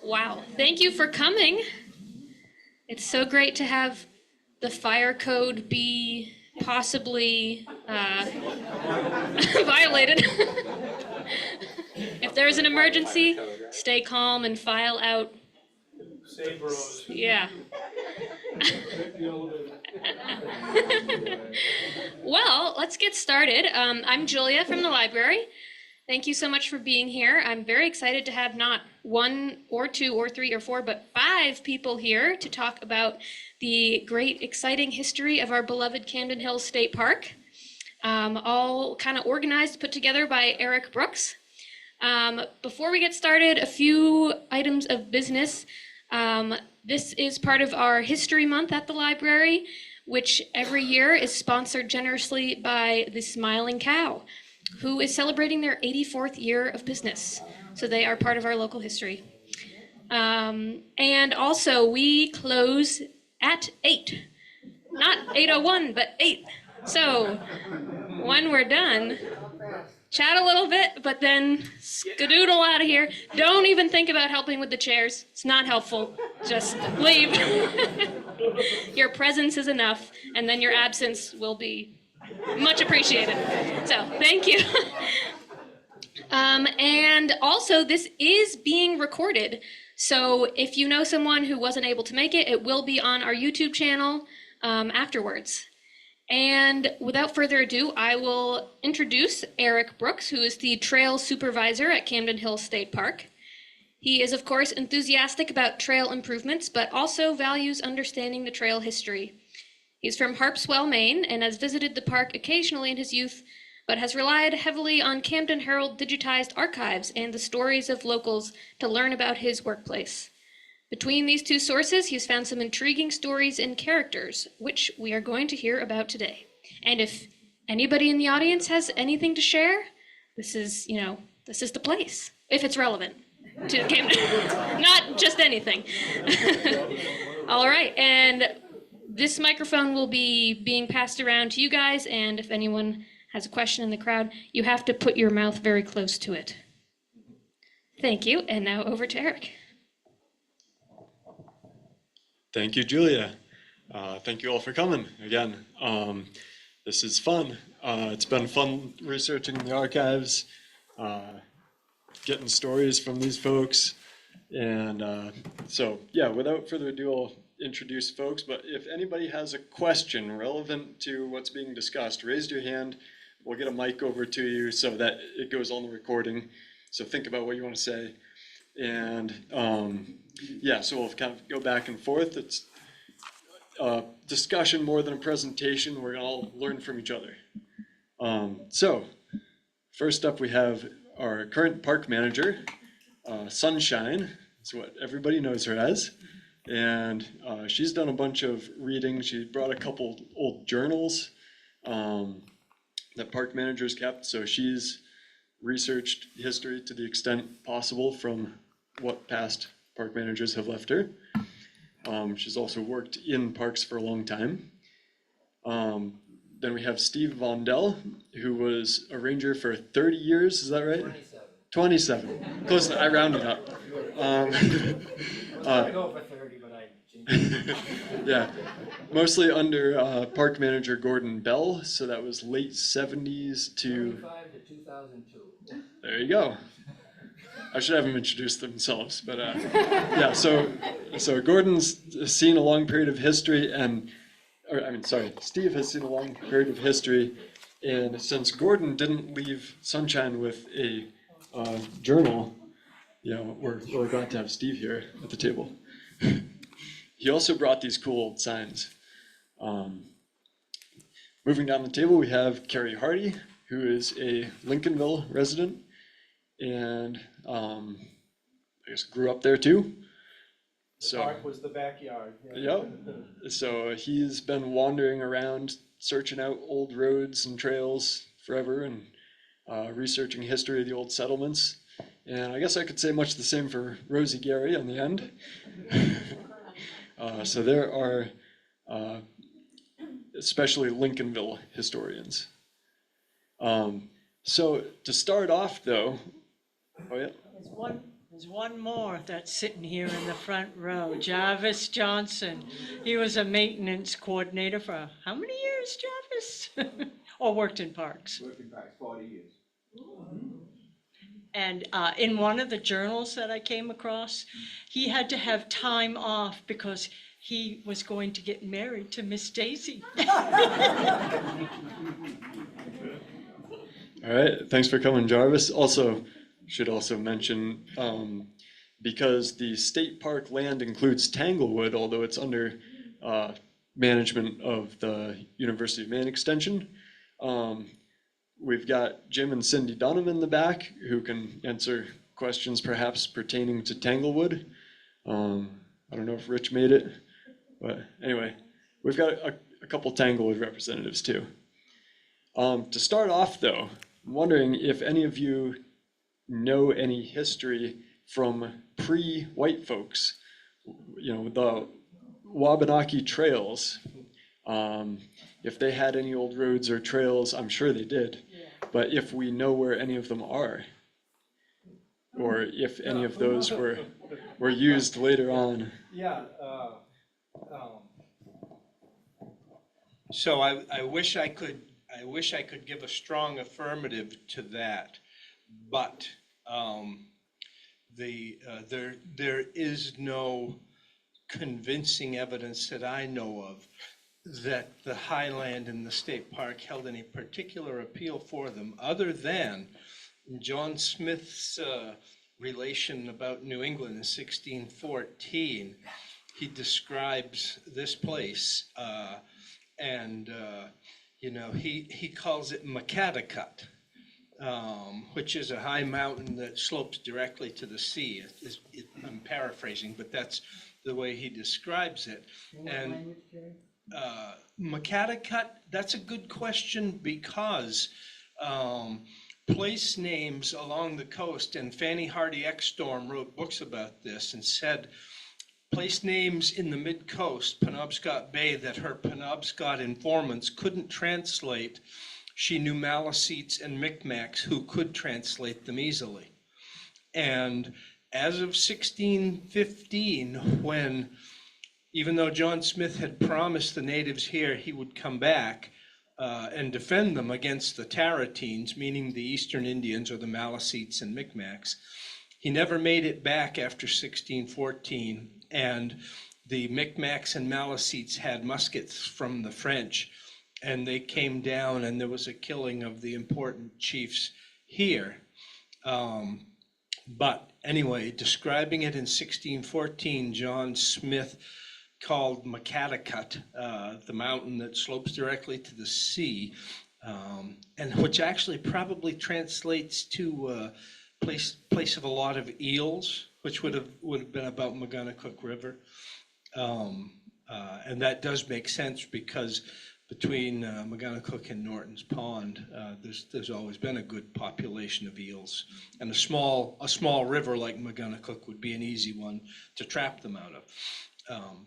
Wow, thank you for coming. It's so great to have the fire code be possibly violated. If there's an emergency, stay calm and file out. Save rows. Yeah. Well, let's get started. I'm Julia from the library. Thank you so much for being here. I'm very excited to have not one or two or three or four, but 5 people here to talk about the great, exciting history of our beloved Camden Hills State Park, all kind of organized, put together by Erik Brooks. Before we get started, a few items of business. This is part of our History Month at the library, which every year is sponsored generously by the Smiling Cow, who is celebrating their 84th year of business. So they are part of our local history. And also we close at 8. Not 8:01, but 8. So when we're done, chat a little bit, but then skedoodle out of here. Don't even think about helping with the chairs. It's not helpful. Just leave. Your presence is enough, and then your absence will be much appreciated. So thank you. And also, this is being recorded. So if you know someone who wasn't able to make it, it will be on our YouTube channel afterwards. And without further ado, I will introduce Erik Brooks, who is the trail supervisor at Camden Hills State Park. He is, of course, enthusiastic about trail improvements, but also values understanding the trail history. He's from Harpswell, Maine, and has visited the park occasionally in his youth, but has relied heavily on Camden Herald digitized archives and the stories of locals to learn about his workplace. Between these two sources, he's found some intriguing stories and characters, which we are going to hear about today. And if anybody in the audience has anything to share, this is the place, if it's relevant to Camden. Not just anything. All right, and this microphone will be being passed around to you guys, and if anyone has a question in the crowd, you have to put your mouth very close to it. Thank you, and now over to Erik. Thank you, Julia. Thank you all for coming again. This is fun. It's been fun researching the archives, getting stories from these folks. And so, yeah, without further ado, I'll introduce folks. But if anybody has a question relevant to what's being discussed, raise your hand. We'll get a mic over to you so that it goes on the recording. So think about what you want to say. And yeah, so we'll kind of go back and forth. It's a discussion more than a presentation. We're going to all learn from each other. So first up, we have our current park manager, Sunshine. That's what everybody knows her as. And she's done a bunch of reading. She brought a couple old journals that park managers kept. So she's researched history to the extent possible from what past park managers have left her. She's also worked in parks for a long time. Then we have Steve Vondell, who was a ranger for 30 years, is that right? 27. Close, I rounded up. I go for 30, but I changed. Yeah, mostly under park manager Gordon Bell, so that was late 70s to... 95 to 2002. There you go. I should have them introduce themselves, but yeah. So Gordon's seen a long period of history, Steve has seen a long period of history, and since Gordon didn't leave Sunshine with a journal, we're really glad to have Steve here at the table. He also brought these cool old signs. Moving down the table, we have Carrie Hardy, who is a Lincolnville resident, and I guess grew up there too. The park was the backyard. Yep. So he's been wandering around, searching out old roads and trails forever, and researching history of the old settlements. And I guess I could say much the same for Rosie Gary on the end. So there are especially Lincolnville historians. So to start off, though, oh yeah. There's There's one more that's sitting here in the front row, Jarvis Johnson. He was a maintenance coordinator for how many years, Jarvis? Or worked in parks? Worked in parks 40 years. And in one of the journals that I came across, he had to have time off because he was going to get married to Miss Daisy. All right, thanks for coming, Jarvis. Should also mention, because the state park land includes Tanglewood, although it's under management of the University of Maine Extension. We've got Jim and Cindy Dunham in the back who can answer questions perhaps pertaining to Tanglewood. I don't know if Rich made it, but anyway, we've got a couple Tanglewood representatives too. To start off though, I'm wondering if any of you know any history from pre-white folks, the Wabanaki trails. If they had any old roads or trails, I'm sure they did. But if we know where any of them are, or if any of those were used later on. Yeah. So I wish I could give a strong affirmative to that, but there is no convincing evidence that I know of that the Highland and the state park held any particular appeal for them, other than John Smith's relation about New England in 1614. He describes this place, and he calls it Macatacut, which is a high mountain that slopes directly to the sea. I'm paraphrasing, but that's the way he describes it. And Macatacut, that's a good question, because place names along the coast, and Fanny Hardy Exstorm wrote books about this and said place names in the mid-coast, Penobscot Bay, that her Penobscot informants couldn't translate. She knew Maliseets and Micmacs who could translate them easily. And as of 1615, when, even though John Smith had promised the natives here he would come back and defend them against the Tarratines, meaning the Eastern Indians or the Maliseets and Micmacs, he never made it back after 1614. And the Micmacs and Maliseets had muskets from the French, and they came down, and there was a killing of the important chiefs here. But anyway, describing it in 1614, John Smith called Macatacut, the mountain that slopes directly to the sea, and which actually probably translates to place of a lot of eels, which would have been about Magonacook River. And that does make sense, because between Magonacook and Norton's Pond, there's always been a good population of eels, and a small river like Magonacook would be an easy one to trap them out of.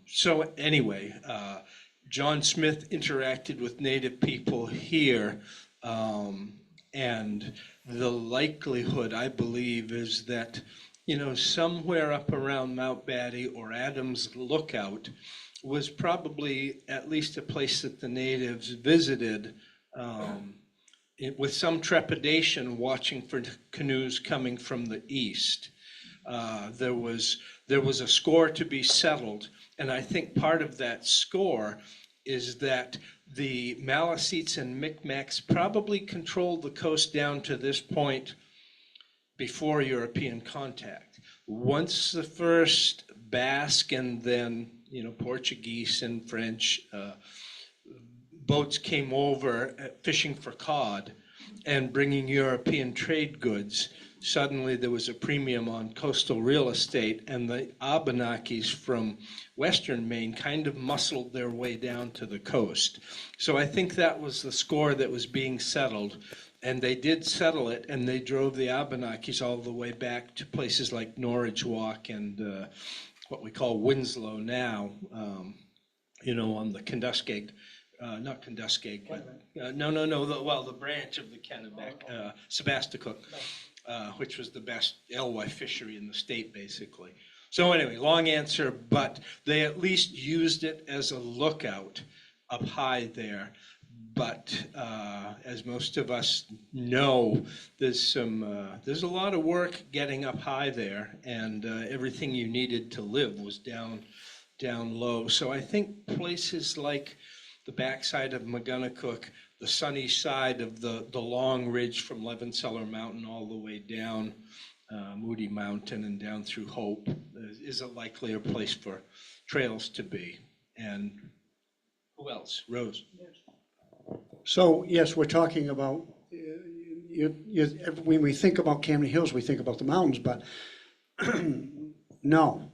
So anyway, John Smith interacted with native people here, and the likelihood, I believe, is that somewhere up around Mount Batty or Adams Lookout was probably at least a place that the natives visited with some trepidation, watching for canoes coming from the east. There was a score to be settled, and I think part of that score is that the Maliseets and Micmacs probably controlled the coast down to this point before European contact. Once the first Basque and then Portuguese and French boats came over fishing for cod and bringing European trade goods, suddenly there was a premium on coastal real estate, and the Abenakis from western Maine kind of muscled their way down to the coast. So I think that was the score that was being settled, and they did settle it, and they drove the Abenakis all the way back to places like Norridge Walk and what we call Winslow now, on the Kentuskeg, not Kentuskeg, but the branch of the Kennebec, Sebasticook. which was the best alewife fishery in the state, basically. So anyway, long answer, but they at least used it as a lookout up high there. But as most of us know, there's a lot of work getting up high there, and everything you needed to live was down low. So I think places like the backside of McGonagall, the sunny side of the long ridge from Levenseller Mountain all the way down Moody Mountain and down through Hope is a likelier place for trails to be. And who else? Rose. So, yes, we're talking about, when we think about Camden Hills, we think about the mountains, but no.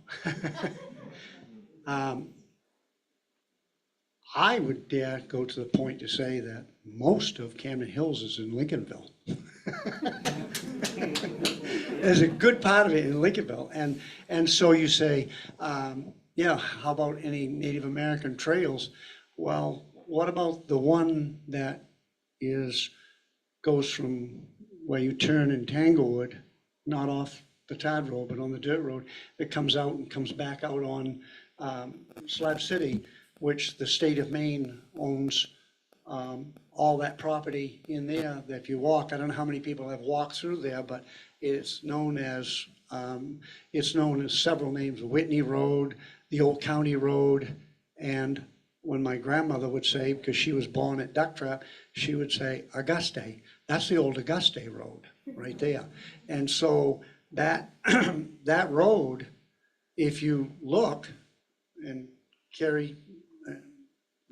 I would dare go to the point to say that most of Camden Hills is in Lincolnville. There's a good part of it in Lincolnville. And so you say, yeah, how about any Native American trails? Well, what about the one that goes from where you turn in Tanglewood, not off the Todd Road, but on the dirt road, that comes out and comes back out on Slab City, which the state of Maine owns all that property in there that if you walk, I don't know how many people have walked through there, but it's known as several names: Whitney Road, the Old County Road, and when my grandmother would say, because she was born at Duck Trap, she would say, Auguste. That's the old Auguste Road right there. And so that, that road, if you look, and Carrie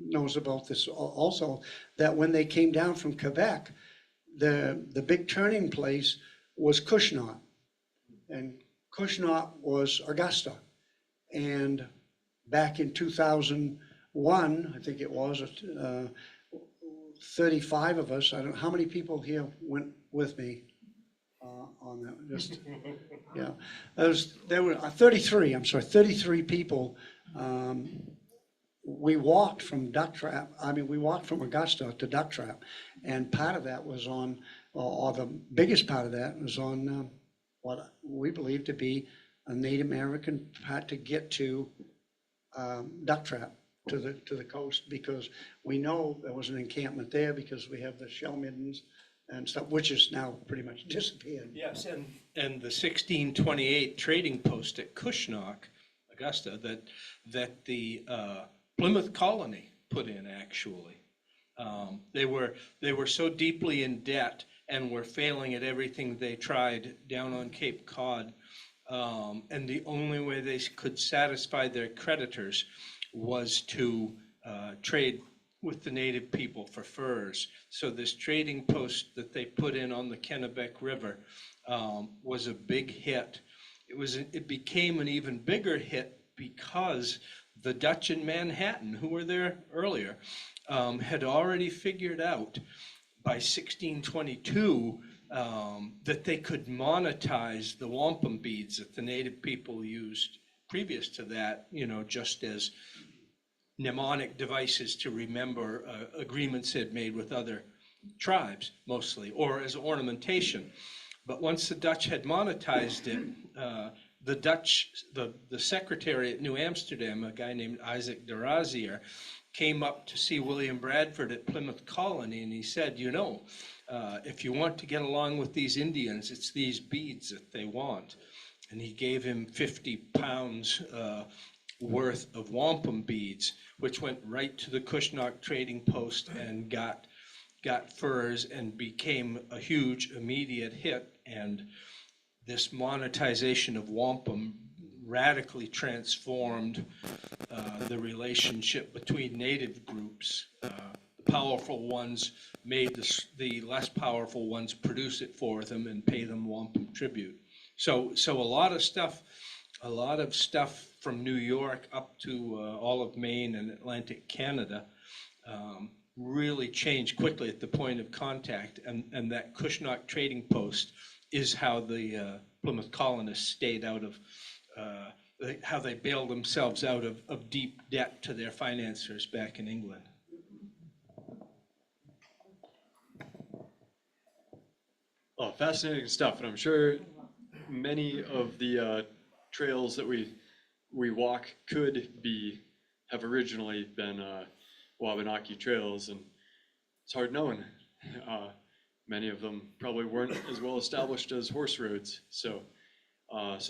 knows about this also, that when they came down from Quebec, the big turning place was Cushnot. And Cushnot was Augusta. And back in 2001, I think it was, 35 of us, I don't know, how many people here went with me on that? Just, yeah, there were 33, I'm sorry, 33 people. We walked from Duck Trap, we walked from Augusta to Duck Trap, and part of that was on, or the biggest part of that was on what we believe to be a Native American part to get to Duck Trap, to the coast, because we know there was an encampment there because we have the shell middens and stuff, which is now pretty much disappeared. Yes, and the 1628 trading post at Cushnok, Augusta, that the Plymouth colony put in, actually. They were so deeply in debt and were failing at everything they tried down on Cape Cod, and the only way they could satisfy their creditors was to trade with the native people for furs. So this trading post that they put in on the Kennebec River was a big hit. It became an even bigger hit because the Dutch in Manhattan, who were there earlier, had already figured out by 1622 that they could monetize the wampum beads that the native people used previous to that, just as mnemonic devices to remember agreements they'd made with other tribes, mostly, or as ornamentation. But once the Dutch had monetized it, the secretary at New Amsterdam, a guy named Isaac de Razier, came up to see William Bradford at Plymouth Colony, and he said, if you want to get along with these Indians, it's these beads that they want. And he gave him 50 pounds worth of wampum beads, which went right to the Cushnok trading post and got furs and became a huge immediate hit. And this monetization of wampum radically transformed the relationship between native groups. The powerful ones made the less powerful ones produce it for them and pay them wampum tribute. So a lot of stuff from New York up to all of Maine and Atlantic Canada really changed quickly at the point of contact, and that Cushnok trading post is how the Plymouth colonists stayed out of, how they bailed themselves out of deep debt to their financiers back in England. fascinating stuff, and I'm sure many of the trails that we walk have originally been Wabanaki trails, and it's hard knowing. Many of them probably weren't as well established as horse roads. So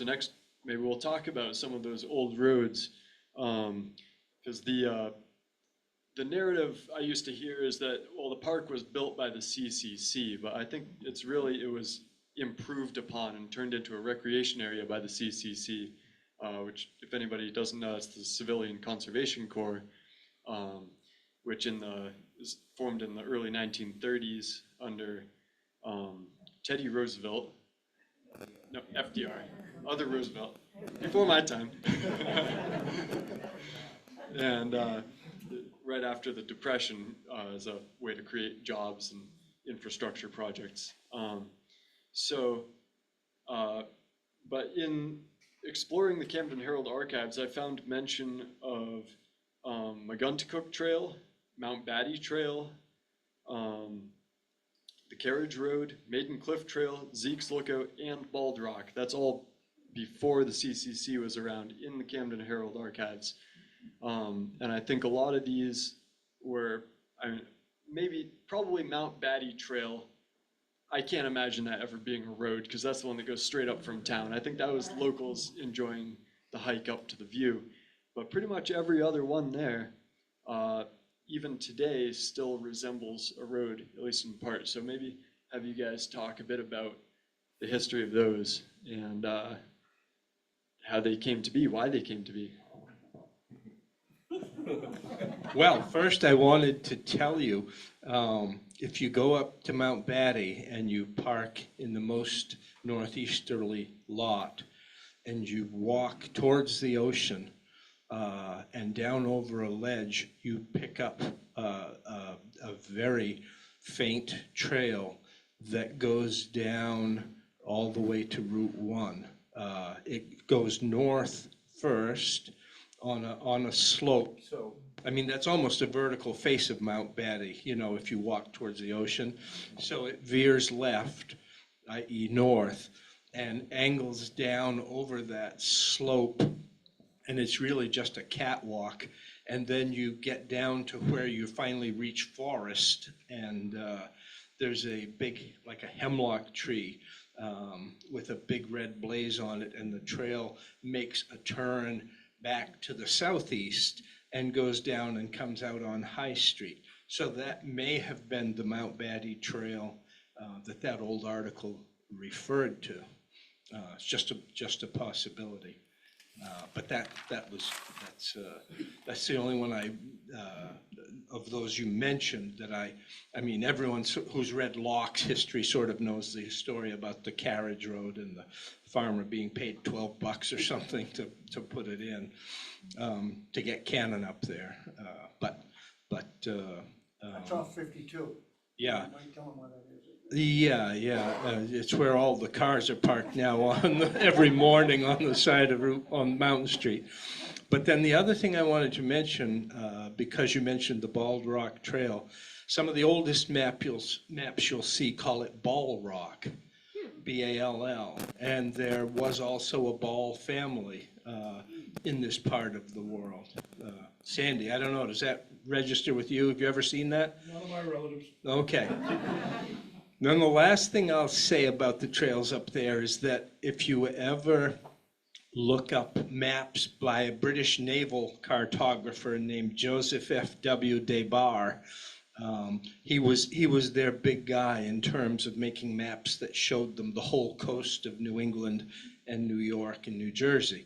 next, maybe we'll talk about some of those old roads, because the narrative I used to hear is that, well, the park was built by the CCC, but I think it was improved upon and turned into a recreation area by the CCC, which, if anybody doesn't know, it's the Civilian Conservation Corps, which is formed in the early 1930s under Teddy Roosevelt. No, FDR, other Roosevelt, before my time. And right after the Depression, as a way to create jobs and infrastructure projects. But in exploring the Camden Herald archives, I found mention of Maguntacook Trail, Mount Batty Trail, the Carriage Road, Maiden Cliff Trail, Zeke's Lookout, and Bald Rock. That's all before the CCC was around in the Camden Herald archives. And I think a lot of these were, probably Mount Batty Trail. I can't imagine that ever being a road, because that's the one that goes straight up from town. I think that was locals enjoying the hike up to the view. But pretty much every other one there, even today, still resembles a road, at least in part. So maybe have you guys talk a bit about the history of those and how they came to be, why they came to be. Well, first I wanted to tell you, if you go up to Mount Batty and you park in the most northeasterly lot and you walk towards the ocean and down over a ledge, you pick up a very faint trail that goes down all the way to Route 1. It goes north first on a slope. So, I mean, that's almost a vertical face of Mount Batty, if you walk towards the ocean. So it veers left, i.e. north, and angles down over that slope. And it's really just a catwalk. And then you get down to where you finally reach forest. And there's a big, like a hemlock tree with a big red blaze on it. And the trail makes a turn back to the southeast and goes down and comes out on High Street. So that may have been the Mount Batty Trail that old article referred to. It's just a possibility. But that's the only one of those you mentioned that I mean, everyone who's read Locke's history sort of knows the story about the carriage road and the farmer being paid $12 or something to put it in, to get Cannon up there. That's off 52. Yeah. You might tell them what it is. Yeah, it's where all the cars are parked now every morning on the side of on Mountain Street. But then the other thing I wanted to mention, because you mentioned the Bald Rock Trail, some of the oldest maps you'll see call it Ball Rock, B-A-L-L, and there was also a Ball family in this part of the world. Sandy, I don't know, does that register with you? Have you ever seen that? None of my relatives. Okay. Then the last thing I'll say about the trails up there is that if you ever look up maps by a British naval cartographer named Joseph F.W. Debar, he was their big guy in terms of making maps that showed them the whole coast of New England and New York and New Jersey.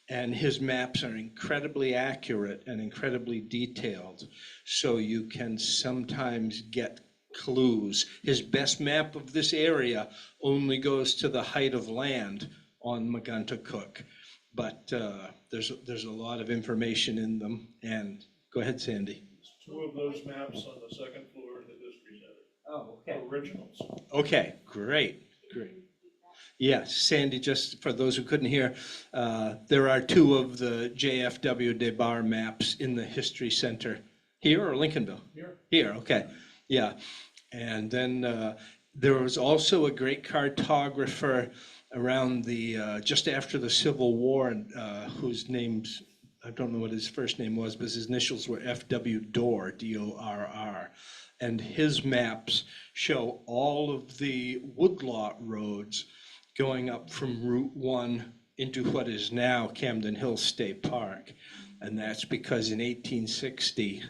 And his maps are incredibly accurate and incredibly detailed, so you can sometimes get clues. His best map of this area only goes to the height of land on Maguntacook, but there's a lot of information in them. And go ahead, Sandy. Two of those maps on the second floor of the History Center. Oh, okay. Originals. Okay, great. Yes, Sandy, just for those who couldn't hear, there are two of the JFW Debar maps in the History Center. Here or Lincolnville? Here. Here, okay. Yeah. And then There was also a great cartographer around the, just after the Civil War, whose name's, I don't know what his first name was, but his initials were F.W. Dorr, D-O-R-R. And his maps show all of the woodlot roads going up from Route 1 into what is now Camden Hills State Park. And that's because in 1860,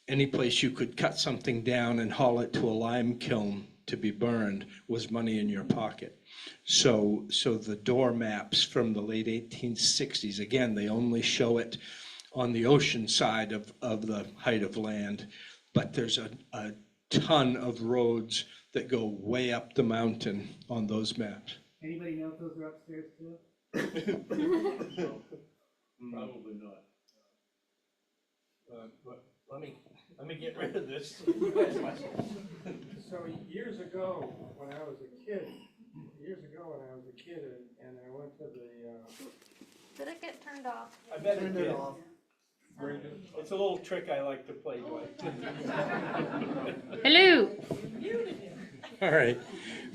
any place you could cut something down and haul it to a lime kiln to be burned was money in your pocket. So the door maps from the late 1860s, again, they only show it on the ocean side of the height of land, but there's a ton of roads that go way up the mountain on those maps. Anybody know if those are upstairs too? Probably not. But let me get rid of this. So years ago, when I was a kid, and I went to the, Did it get turned off? I bet it turned did. it off. It's a little trick I like to play with. Hello. All right,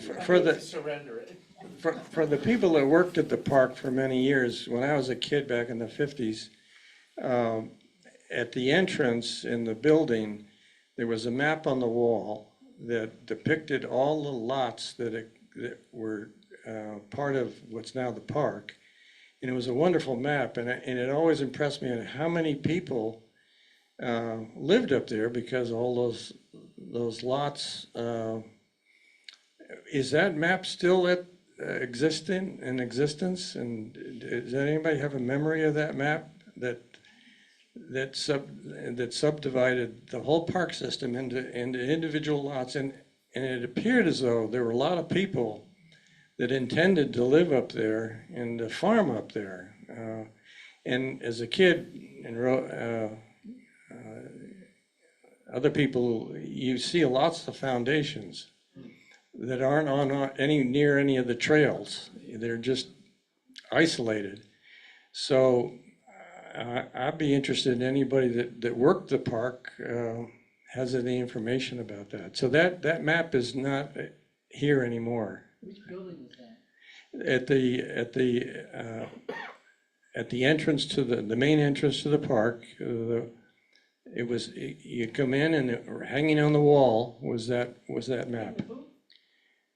Surrender it. for the people that worked at the park for many years, when I was a kid back in the 50s, at the entrance in the building, there was a map on the wall that depicted all the lots that were part of what's now the park. And it was a wonderful map, and it always impressed me on how many people lived up there, because all those lots. Is that map still in existence? And does anybody have a memory of that map that subdivided the whole park system into individual lots? And it appeared as though there were a lot of people that intended to live up there and to farm up there. And as a kid, and other people, you see lots of foundations that aren't on near any of the trails. They're just isolated. So I'd be interested in anybody that worked the park has any information about that. So that map is not here anymore. Which building is that? At the entrance to the main entrance to the park, you come in and hanging on the wall was that map.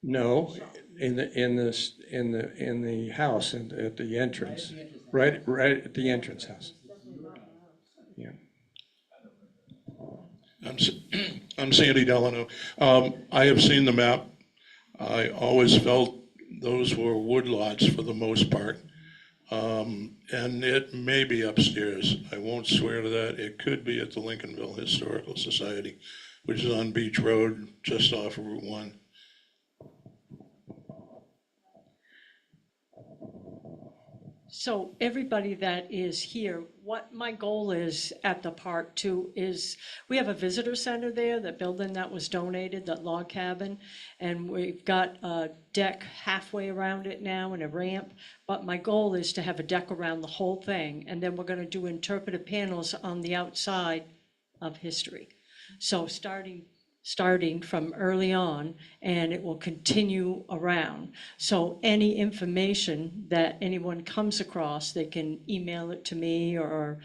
No, in the house at the entrance, right at the entrance house. Yeah. I'm Sandy Delano. I have seen the map. I always felt those were woodlots for the most part. And it may be upstairs. I won't swear to that. It could be at the Lincolnville Historical Society, which is on Beach Road, just off of Route 1. So everybody that is here, what my goal is at the park too is, we have a visitor center there, that building that was donated, that log cabin, and we've got a deck halfway around it now and a ramp, but my goal is to have a deck around the whole thing, and then we're gonna do interpretive panels on the outside of history. So starting from early on, and it will continue around. So any information that anyone comes across, they can email it to me or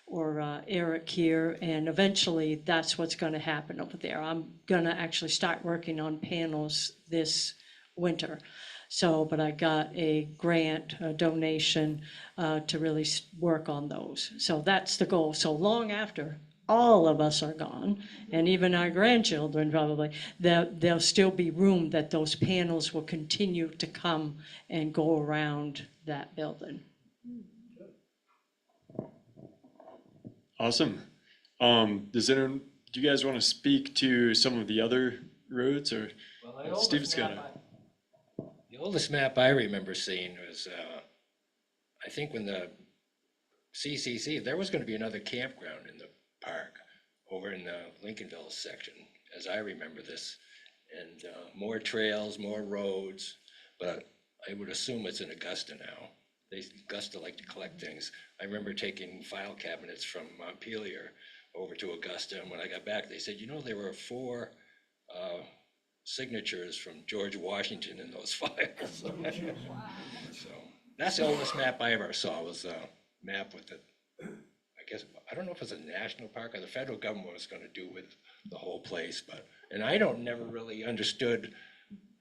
Erik here, and eventually that's what's going to happen over there. I'm going to actually start working on panels this winter. So, but I got a grant, a donation to really work on those. So that's the goal. So long after all of us are gone, and even our grandchildren probably, there'll still be room that those panels will continue to come and go around that building. Awesome. Do you guys want to speak to some of the other roads, or Steve's got it? The oldest map I remember seeing was, I think when the CCC, there was going to be another campground in the park over in the Lincolnville section, as I remember this, and more trails, more roads, but I would assume it's in Augusta now. Augusta like to collect things. I remember taking file cabinets from Montpelier over to Augusta, and when I got back, they said, you know, there were 4 signatures from George Washington in those files. So that's the oldest map I ever saw, was a map with the, I guess, I don't know if it was a national park or the federal government was gonna do with the whole place, but, and I never really understood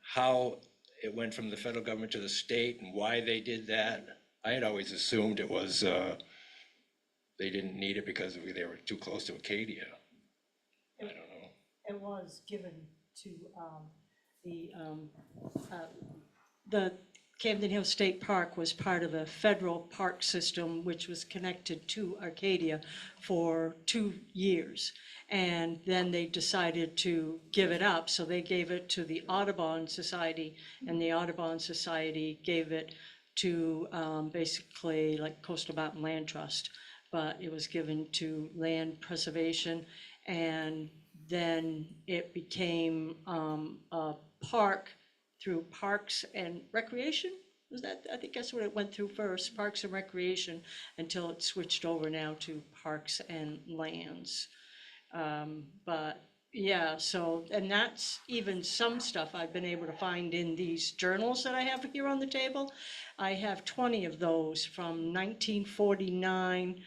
how it went from the federal government to the state and why they did that. I had always assumed it was, they didn't need it because they were too close to Acadia. I don't know. It was given to the Camden Hills State Park was part of a federal park system which was connected to Arcadia for 2 years. And then they decided to give it up, so they gave it to the Audubon Society, and the Audubon Society gave it to basically like Coastal Mountain Land Trust, but it was given to land preservation, and then it became a park through Parks and Recreation. Was that, I think that's what it went through first, Parks and Recreation, until it switched over now to Parks and Lands. But yeah, so, and that's even some stuff I've been able to find in these journals that I have here on the table. I have 20 of those from 1949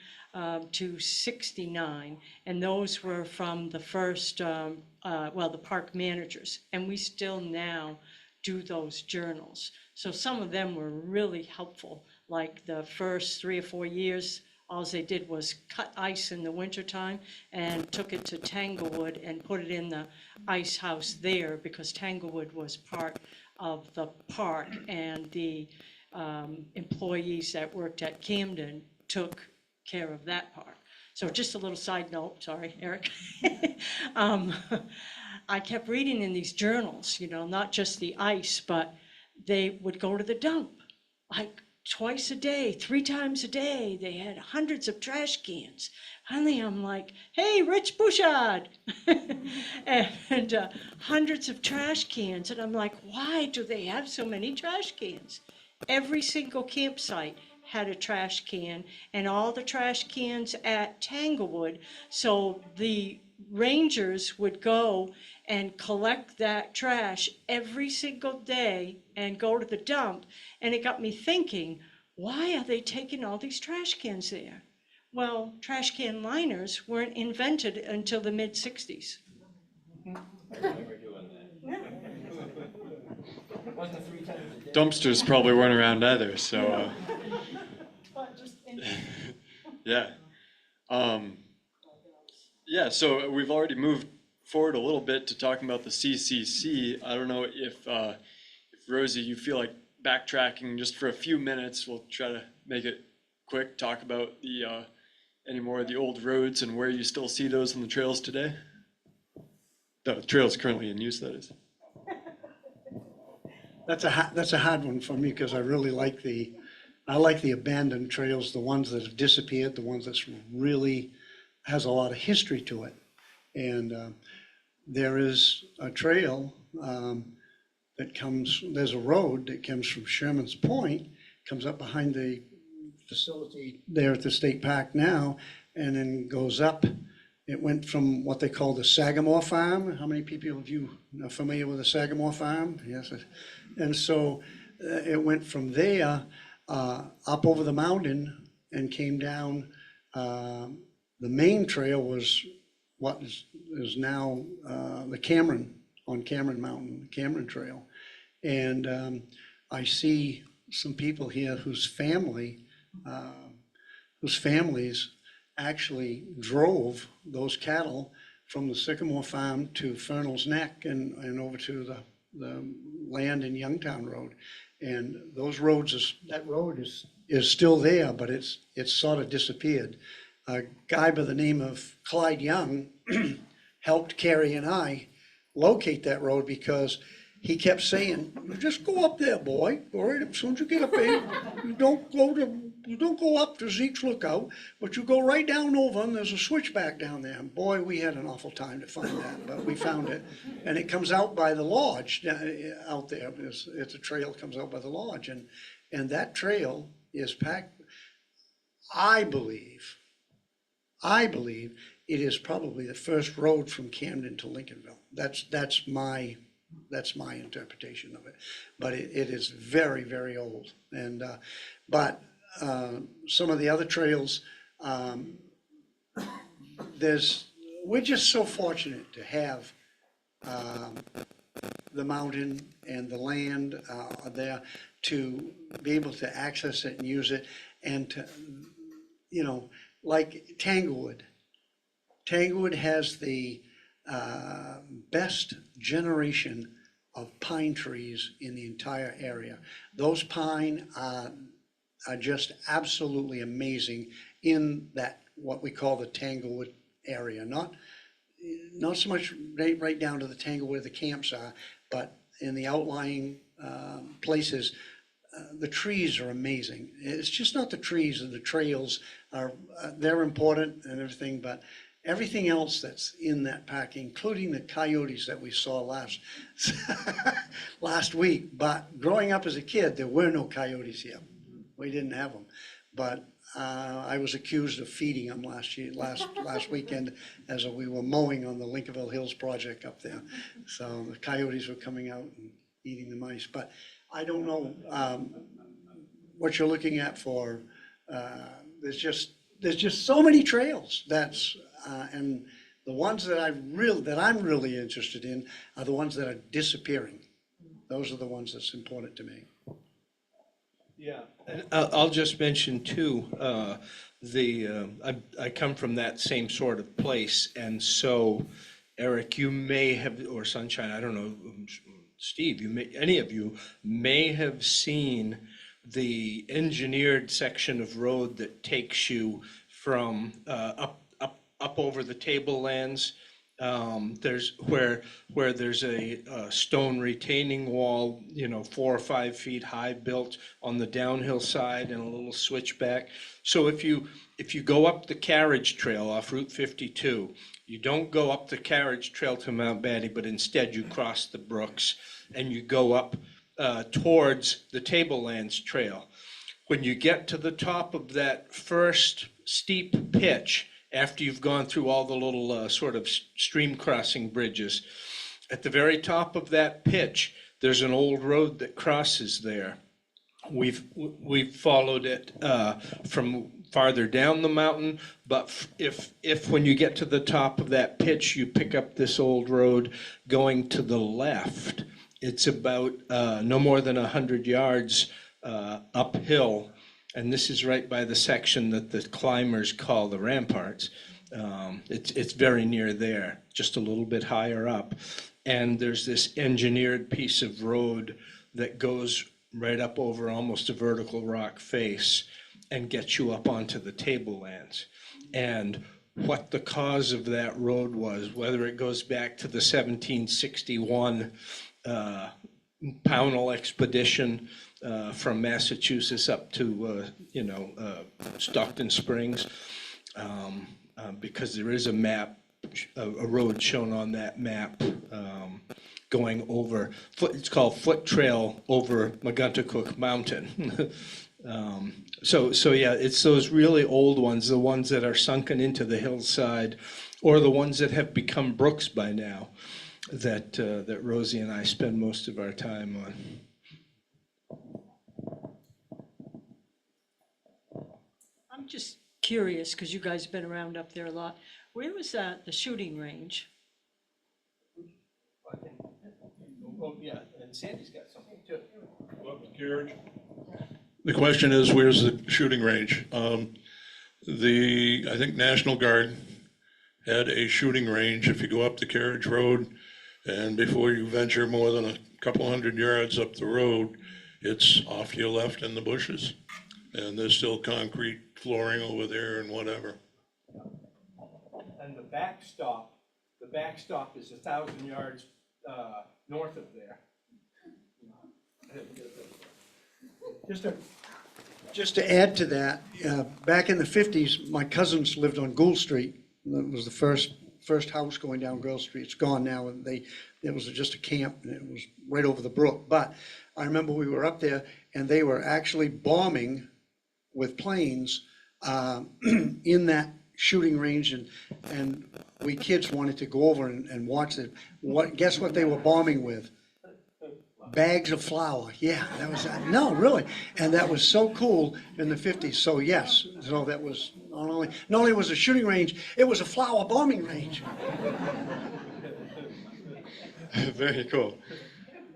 to 69, and those were from the first, the park managers, and we still now do those journals. So some of them were really helpful, like the first 3 or 4 years, all they did was cut ice in the wintertime and took it to Tanglewood and put it in the ice house there, because Tanglewood was part of the park, and the employees that worked at Camden took care of that part. So just a little side note, sorry, Eric. I kept reading in these journals, you know, not just the ice, but they would go to the dump, like twice a day, 3 times a day. They had hundreds of trash cans. Finally, I'm like, hey, Rich Bouchard, and hundreds of trash cans. And I'm like, why do they have so many trash cans? Every single campsite had a trash can, and all the trash cans at Tanglewood. So the rangers would go and collect that trash every single day and go to the dump. And it got me thinking, why are they taking all these trash cans there? Well, trash can liners weren't invented until the mid-60s. Dumpsters probably weren't around either, so yeah. Yeah, so we've already moved forward a little bit to talking about the CCC. I don't know if Rosie, you feel like backtracking just for a few minutes. We'll try to make it quick, talk about the any more of the old roads and where you still see those on the trails today. The trails currently in use, that is. That's a hard one for me, because I really like the abandoned trails, the ones that have disappeared, the ones that's really has a lot of history to it. And there is a trail that comes, there's a road that comes from Sherman's Point, comes up behind the facility there at the state park now, and then goes up. It went from what they call the Sagamore Farm. How many people of you are familiar with the Sagamore Farm? Yes. And so it went from there up over the mountain and came down. The main trail was what is now the Cameron, on Cameron Mountain, Cameron Trail. And I see some people here whose families actually drove those cattle from the Sycamore Farm to Fernald's Neck and over to the land in Youngtown Road. And those roads, that road is still there, but it's sort of disappeared. A guy by the name of Clyde Young helped Carrie and I locate that road, because he kept saying, "You just go up there, boy. All right, as soon as you get up there, you don't go up to Zeke's Lookout, but you go right down over, and there's a switchback down there." And boy, we had an awful time to find that, but we found it. And it comes out by the lodge out there. It's a trail that comes out by the lodge, and that trail is packed. I believe it is probably the first road from Camden to Lincolnville. That's my That's my interpretation of it. But it is very, very old. And, but some of the other trails, we're just so fortunate to have the mountain and the land there to be able to access it and use it, and to, you know, like Tanglewood. Tanglewood has the best generation of pine trees in the entire area. Those pine are just absolutely amazing in that, what we call the Tanglewood area. Not so much right down to the Tangle where the camps are, but in the outlying places, the trees are amazing. It's just not the trees, and the trails are, they're important and everything, but everything else that's in that park, including the coyotes that we saw last week. But growing up as a kid, there were no coyotes here. We didn't have them. But I was accused of feeding them last weekend as we were mowing on the Lincolnville Hills project up there. So the coyotes were coming out and eating the mice. But I don't know what you're looking at for. There's just so many trails. And the ones that I'm really interested in are the ones that are disappearing. Those are the ones that's important to me. Yeah, and I'll just mention too, I come from that same sort of place, and so Erik, you may have, or Sunshine, I don't know, Steve, any of you may have seen the engineered section of road that takes you from up over the tablelands. There's where there's a stone retaining wall, 4 or 5 feet high, built on the downhill side, and a little switchback. So if you go up the carriage trail off Route 52, you don't go up the carriage trail to Mount Batty, but instead you cross the brooks and you go up towards the Tablelands Trail. When you get to the top of that first steep pitch, after you've gone through all the little sort of stream crossing bridges, at the very top of that pitch, there's an old road that crosses there. We've followed it from farther down the mountain, but if when you get to the top of that pitch, you pick up this old road going to the left, it's about no more than 100 yards uphill. And this is right by the section that the climbers call the ramparts. It's very near there, just a little bit higher up. And there's this engineered piece of road that goes right up over almost a vertical rock face and gets you up onto the tablelands. And what the cause of that road was, whether it goes back to the 1761 Pownell expedition, from Massachusetts up to Stockton Springs, because there is a map, a road shown on that map going over. It's called Foot Trail over Maguntacook Mountain. So yeah, it's those really old ones, the ones that are sunken into the hillside, or the ones that have become brooks by now, that Rosie and I spend most of our time on. I'm just curious, because you guys have been around up there a lot. Where was that, the shooting range? Oh, yeah, and Sandy's got something too. The question is, where's the shooting range? I think National Guard had a shooting range if you go up the carriage road, and before you venture more than a couple hundred yards up the road, it's off to your left in the bushes. And there's still concrete flooring over there and whatever. And the backstop is 1,000 yards north of there. Just to add to that, back in the 50s, my cousins lived on Gould Street. That was the first house going down Gould Street. It's gone now, and it was just a camp, and it was right over the brook. But I remember we were up there, and they were actually bombing with planes in that shooting range, and we kids wanted to go over and watch it. Guess what they were bombing with? bags of flour. Yeah, that was, no, really. And that was so cool in the 50s. So yes, so that was not only was a shooting range, it was a flour bombing range. Very cool.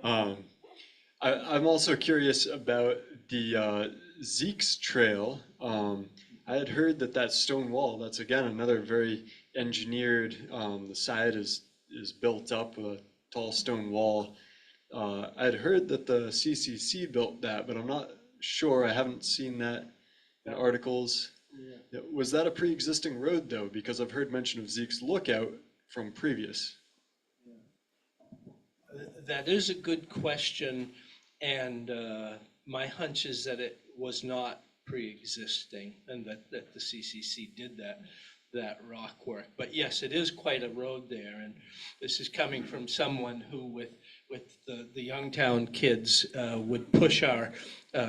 I'm also curious about the Zeke's Trail. I had heard that stone wall, that's again another very engineered, the side is built up with a tall stone wall. I'd heard that the CCC built that, but I'm not sure. I haven't seen that in articles. Yeah. Was that a pre-existing road though? Because I've heard mention of Zeke's Lookout from previous. That is a good question, and my hunch is that it was not pre-existing, and that the CCC did that rock work. But yes, it is quite a road there, and this is coming from someone who, with the Youngtown kids, would push our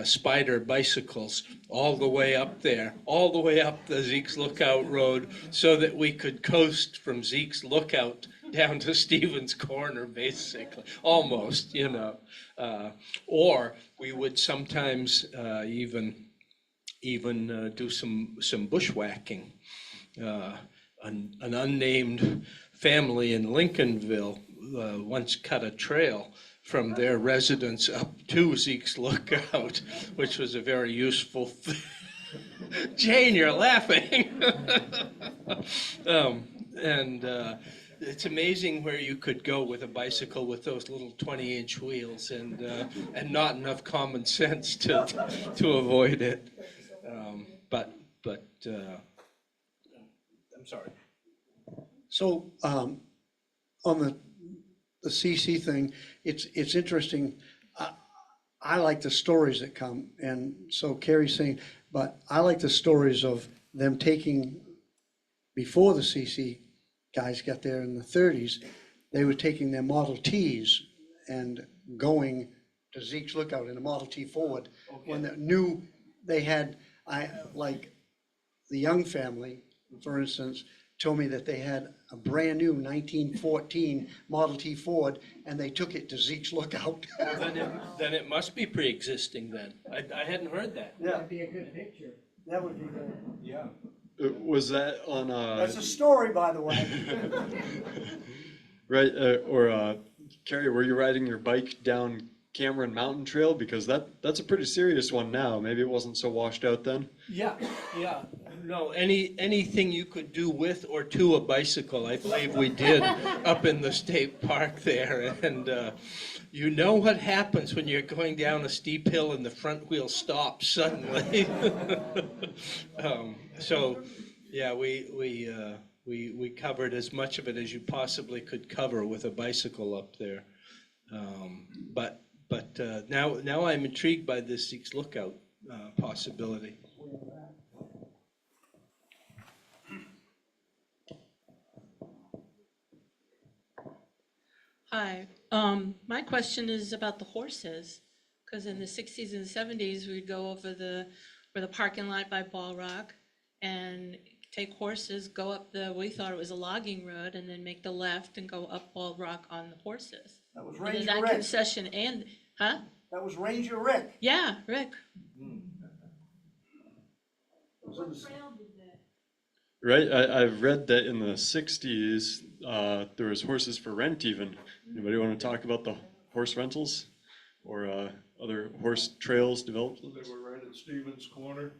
spider bicycles all the way up there, all the way up the Zeke's Lookout Road, so that we could coast from Zeke's Lookout down to Stevens Corner, basically, almost, you know. Or we would sometimes even do some bushwhacking. An unnamed family in Lincolnville once cut a trail from their residence up to Zeke's Lookout, which was a very useful thing. Jane, you're laughing. It's amazing where you could go with a bicycle with those little 20-inch wheels and not enough common sense to avoid it. I'm sorry. So on the CC thing, it's interesting. I like the stories that come, and so Carrie's saying, but I like the stories of them taking, before the CC guys got there in the 30s, they were taking their Model Ts and going to Zeke's Lookout in a Model T Ford. Okay. When they had, like the Young family, for instance, told me that they had a brand new 1914 Model T Ford, and they took it to Zeke's Lookout. Then it must be pre-existing then. I hadn't heard that. Yeah. That'd be a good picture. That would be good. Yeah. Was that on That's a story, by the way. Right, Carrie, were you riding your bike down Cameron Mountain Trail? Because that's a pretty serious one now. Maybe it wasn't so washed out then. Yeah. No, anything you could do with or to a bicycle, I believe we did up in the state park there. And you know what happens when you're going down a steep hill and the front wheel stops suddenly. So, yeah, we covered as much of it as you possibly could cover with a bicycle up there. But now I'm intrigued by this Zeke's Lookout possibility. Hi, my question is about the horses, because in the 60s and 70s, we'd go over the parking lot by Ball Rock and take horses, go up we thought it was a logging road, and then make the left and go up Ball Rock on the horses. That was And Ranger that Rick. concession and, huh? That was Ranger Rick. Yeah, Rick. Right, I've read that in the 60s, there was horses for rent even. Anybody want to talk about the horse rentals or other horse trails developed? They were right at Stevens Corner.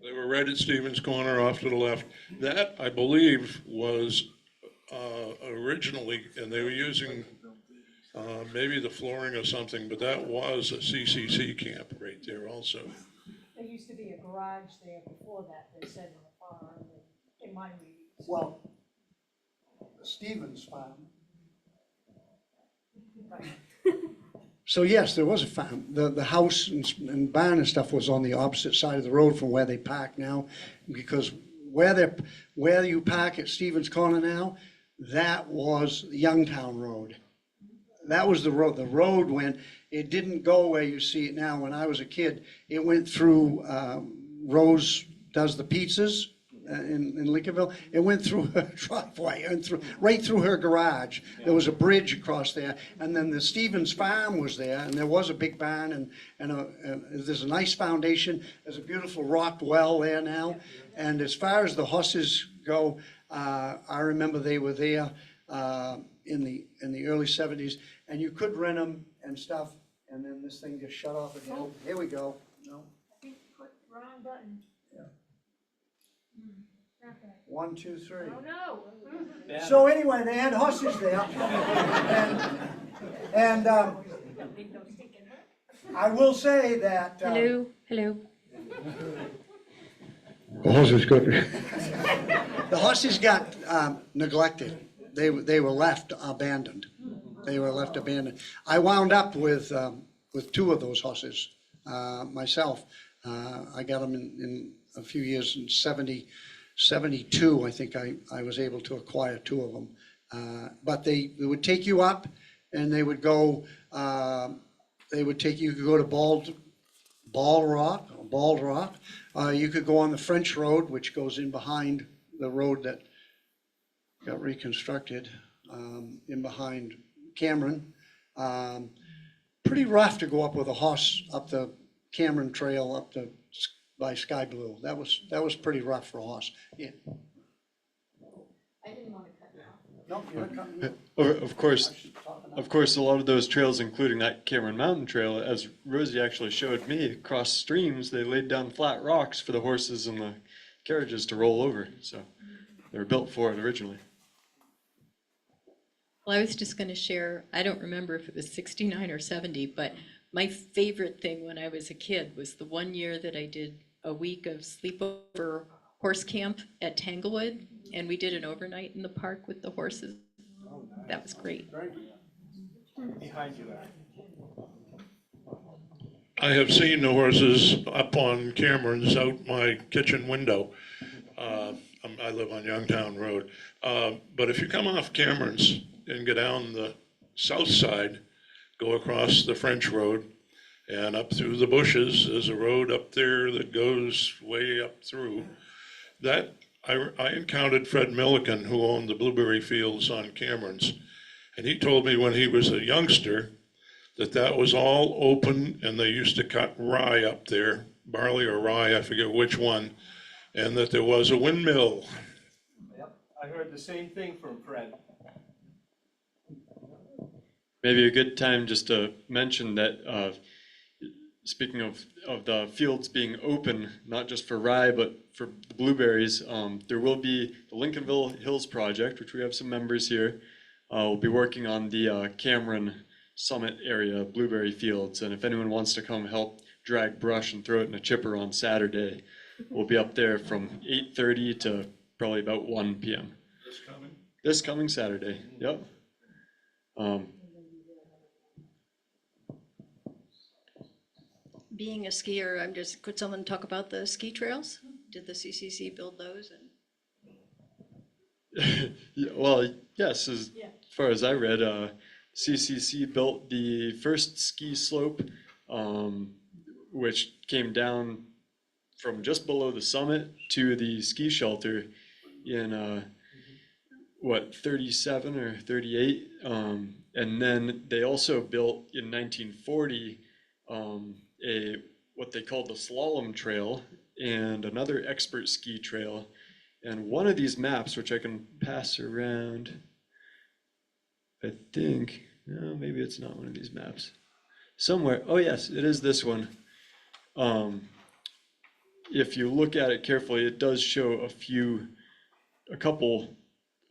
They were right at Stevens Corner off to the left. That, I believe, was originally, and they were using maybe the flooring or something, but that was a CCC camp right there also. There used to be a garage there before that, they said in the farm, in my meetings. Well, Stevens farm. So yes, there was a farm. The house and barn and stuff was on the opposite side of the road from where they park now, because where you park at Stevens Corner now, that was Youngtown Road. That was the road. The road went, it didn't go where you see it now. When I was a kid, it went through Rose does the pizzas, in Lincolnville. It went through her driveway and right through her garage. There was a bridge across there, and then the Stevens Farm was there, and there was a big barn, and there's a nice foundation. There's a beautiful rock well there now. And as far as the horses go, I remember they were there in the early '70s, and you could rent them and stuff. And then this thing just shut off again. Oh. Here we go. No. I think you put the wrong button. Yeah. Okay. 1, 2, 3. Oh, no. Yeah. So anyway, they had horses there, and Big no stinking hook. I will say that Hello, hello. the horses got neglected. They were left abandoned. They were left abandoned. I wound up with 2 of those horses myself. I got them in a few years in 72. I think I was able to acquire 2 of them. But they would take you up, and they would go. They would take you. You could go to Bald Rock. You could go on the French Road, which goes in behind the road that got reconstructed, in behind Cameron. Pretty rough to go up with a horse up the Cameron Trail up to by Sky Blue. That was pretty rough for a horse. Yeah. I didn't want to cut you off. No, you're not cutting me. Of course, a lot of those trails, including that Cameron Mountain Trail, as Rosie actually showed me, across streams, they laid down flat rocks for the horses and the carriages to roll over. So they were built for it originally. Well, I was just going to share, I don't remember if it was 69 or 70, but my favorite thing when I was a kid was the one year that I did a week of sleepover horse camp at Tanglewood, and we did an overnight in the park with the horses. That was great. Behind you there. I have seen the horses up on Cameron's out my kitchen window. I live on Youngtown Road. But if you come off Cameron's and go down the south side, go across the French Road and up through the bushes, there's a road up there that goes way up through. That I encountered Fred Milliken, who owned the blueberry fields on Cameron's, and he told me when he was a youngster that was all open, and they used to cut rye up there, barley or rye, I forget which one, and that there was a windmill. Yep, I heard the same thing from Fred. Maybe a good time just to mention that, speaking of the fields being open, not just for rye, but for the blueberries, there will be the Lincolnville Hills Project, which we have some members here. We'll be working on the Cameron Summit area blueberry fields, and if anyone wants to come help drag brush and throw it in a chipper on Saturday, we'll be up there from 8:30 to probably about 1 p.m. This coming Saturday, yep. Being a skier, could someone talk about the ski trails? Did the CCC build those? Yeah, well, yes, as far as I read, CCC built the first ski slope, which came down from just below the summit to the ski shelter in 37 or 38, and then they also built in 1940 what they called the slalom trail and another expert ski trail. And one of these maps, which I can pass around, I think, no, maybe it's not one of these maps. Somewhere, oh yes, it is this one. If you look at it carefully, it does show a couple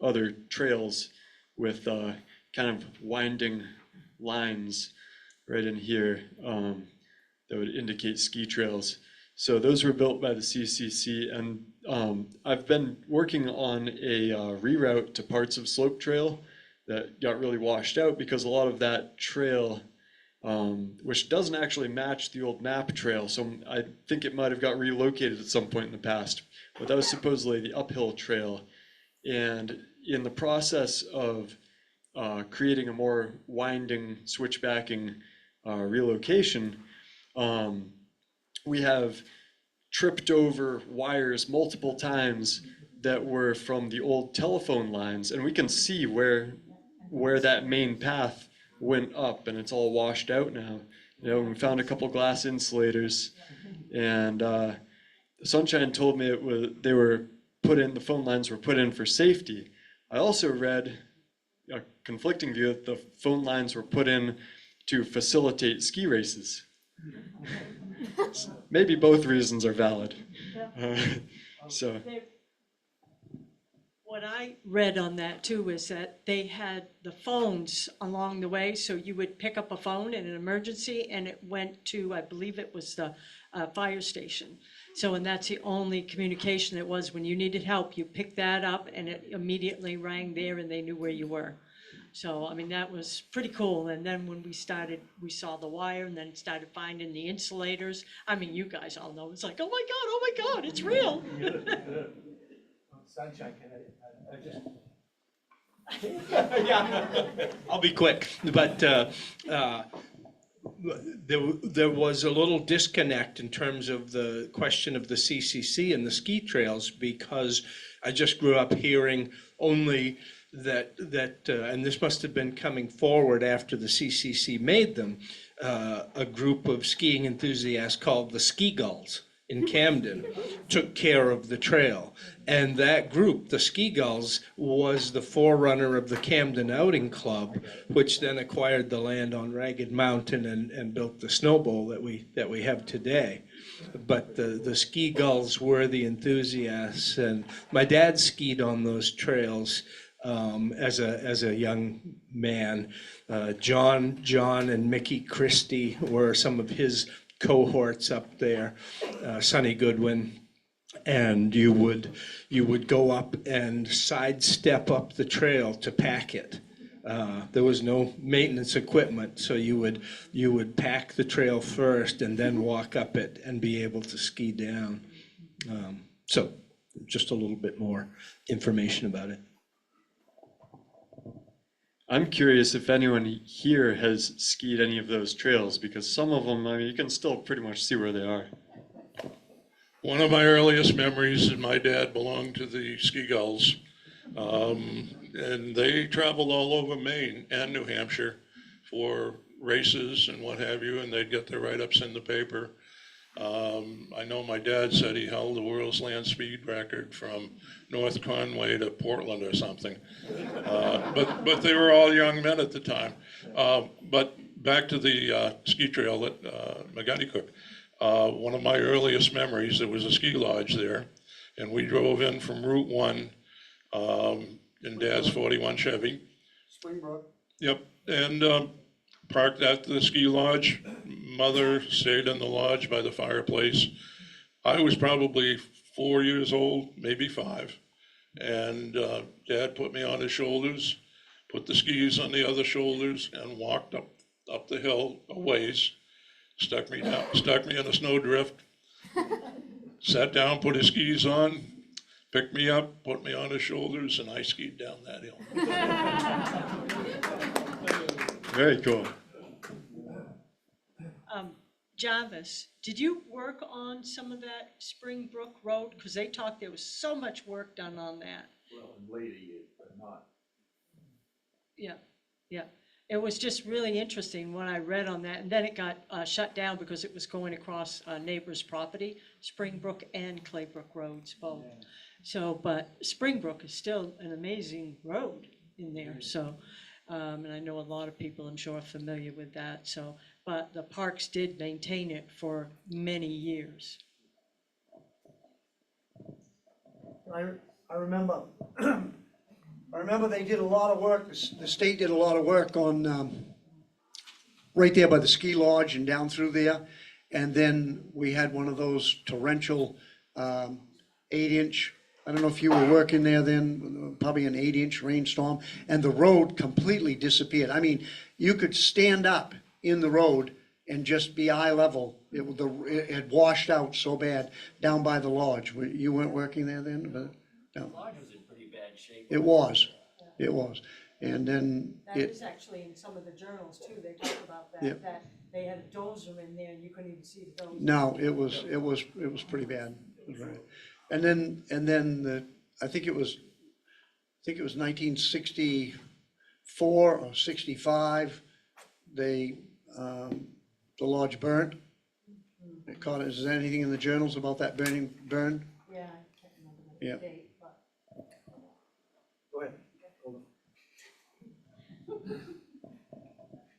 other trails with kind of winding lines right in here that would indicate ski trails. So those were built by the CCC, and I've been working on a reroute to parts of Slope Trail that got really washed out because a lot of that trail, which doesn't actually match the old map trail, so I think it might have got relocated at some point in the past, but that was supposedly the uphill trail. And in the process of creating a more winding, switchbacking relocation, we have tripped over wires multiple times that were from the old telephone lines, and we can see where that main path went up, and it's all washed out now. You know, we found a couple glass insulators, and Sunshine told me the phone lines were put in for safety. I also read a conflicting view that the phone lines were put in to facilitate ski races. Maybe both reasons are valid. So. What I read on that too is that they had the phones along the way, so you would pick up a phone in an emergency and it went to, I believe it was the fire station. So, and that's the only communication it was when you needed help, you picked that up and it immediately rang there and they knew where you were. So, I mean, that was pretty cool. And then when we saw the wire and then started finding the insulators. I mean, you guys all know, it's like, oh my God, it's real. Sunshine, can I just? Yeah, I'll be quick, but there was a little disconnect in terms of the question of the CCC and the ski trails, because I just grew up hearing only that and this must have been coming forward after the CCC made them, a group of skiing enthusiasts called the Ski Gulls in Camden took care of the trail. And that group, the Ski Gulls, was the forerunner of the Camden Outing Club, which then acquired the land on Ragged Mountain and built the snow bowl that we have today. But the Ski Gulls were the enthusiasts, and my dad skied on those trails as a young man. John and Mickey Christie were some of his cohorts up there, Sonny Goodwin, and you would go up and sidestep up the trail to pack it. There was no maintenance equipment, so you would pack the trail first and then walk up it and be able to ski down. So just a little bit more information about it. I'm curious if anyone here has skied any of those trails, because some of them, I mean, you can still pretty much see where they are. One of my earliest memories, and my dad belonged to the Ski Gulls, and they traveled all over Maine and New Hampshire for races and what have you, and they'd get their write-ups in the paper. I know my dad said he held the world's land speed record from North Conway to Portland or something. But they were all young men at the time. But back to the ski trail at McGoneycook. One of my earliest memories, there was a ski lodge there, and we drove in from Route 1 in Dad's 41 Chevy. Springbrook. Yep, and parked at the ski lodge. Mother stayed in the lodge by the fireplace. I was probably 4 years old, maybe 5. And Dad put me on his shoulders, put the skis on the other shoulders, and walked up the hill a ways, stuck me in a snowdrift, sat down, put his skis on, picked me up, put me on his shoulders, and I skied down that hill. Very cool. Jarvis, did you work on some of that Springbrook Road? Because they talked there was so much work done on that. Well, in later years, but not. Yeah. It was just really interesting when I read on that. And then it got shut down because it was going across a neighbor's property, Springbrook and Claybrook Roads both. Yeah. So, but Springbrook is still an amazing road in there. So, and I know a lot of people, I'm sure, are familiar with that. So, but the parks did maintain it for many years. I remember, I remember they did a lot of work, the state did a lot of work on, right there by the ski lodge and down through there. And then we had one of those torrential 8-inch, I don't know if you were working there then, probably an 8-inch rainstorm, and the road completely disappeared. I mean, you could stand up in the road and just be eye level. It had washed out so bad down by the lodge. You weren't working there then? But, no. The lodge was in pretty bad shape. It was. And then That is actually in some of the journals too, they talk about that, Yeah. that they had a dozer in there and you couldn't even see the dozer. No, it was pretty bad. Right. And then I think it was 1964 or 65, the lodge burnt. It caught, is there anything in the journals about that burn? Yeah, I can't remember Yeah. the date, but. Go ahead.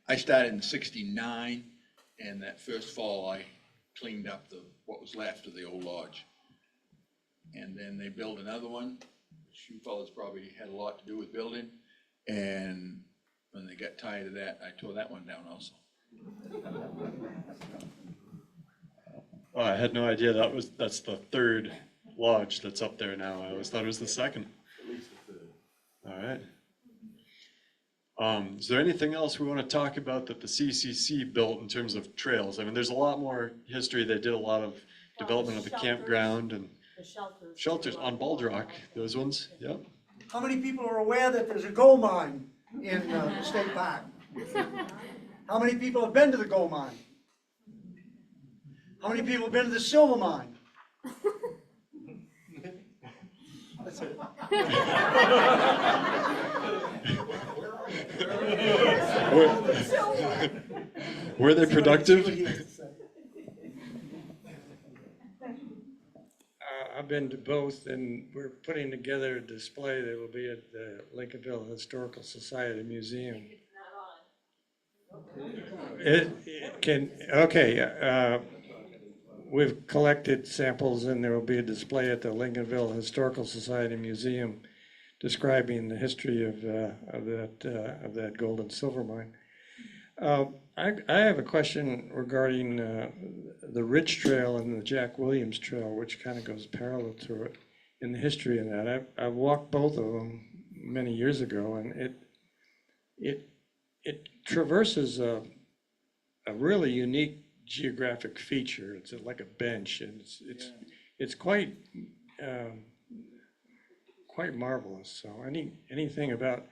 I started in '69, and that first fall, I cleaned up what was left of the old lodge. And then they built another one, which you fellas probably had a lot to do with building. And when they got tired of that, I tore that one down also. Oh, I had no idea that's the third lodge that's up there now. I always thought it was the second. All right. Is there anything else we want to talk about that the CCC built in terms of trails? I mean, there's a lot more history. They did a lot of development of the campground and The shelters on Bald Rock, those ones, yep. How many people are aware that there's a gold mine in the state park? How many people have been to the gold mine? How many people have been to the silver mine? That's it. Were they productive? I've been to both, and we're putting together a display that will be at the Lincolnville Historical Society Museum. It can, okay, we've collected samples, and there will be a display at the Lincolnville Historical Society Museum describing the history of that gold and silver mine. I have a question regarding the Ridge Trail and the Jack Williams Trail, which kind of goes parallel to it in the history of that. I've walked both of them many years ago, and it traverses a really unique geographic feature. It's like a bench, and it's quite marvelous. So anything about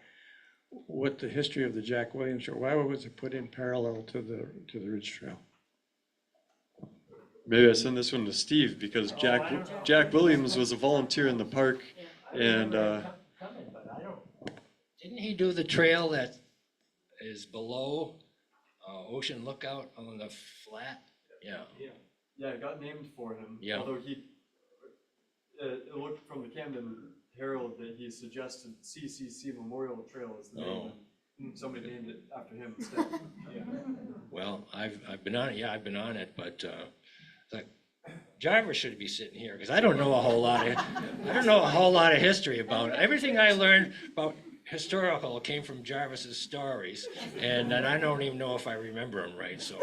what the history of the Jack Williams Trail, why was it put in parallel to the Ridge Trail? Maybe I send this one to Steve, because Jack Williams was a volunteer in the park, and Didn't he do the trail that is below Ocean Lookout on the flat? Yeah. Yeah, it got named for him. Yeah. Although it looked from the Camden Herald that he suggested CCC Memorial Trail as the name. And somebody named it after him instead. Yeah. Well, I've been on it. Yeah, I've been on it, but like Jarvis should be sitting here because I don't know a whole lot of history about it. Everything I learned about historical came from Jarvis's stories, and I don't even know if I remember them right. So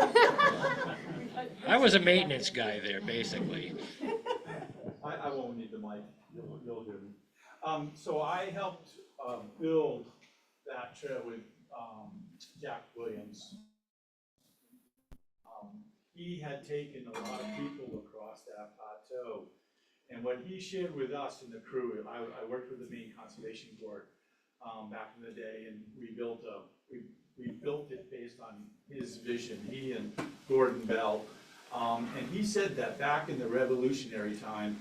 I was a maintenance guy there, basically. I won't need the mic, you'll hear me. So I helped build that trail with Jack Williams. He had taken a lot of people across that plateau, and what he shared with us in the crew, I worked with the Maine Conservation Board back in the day, and we built it based on his vision, he and Gordon Bell. And he said that back in the Revolutionary time,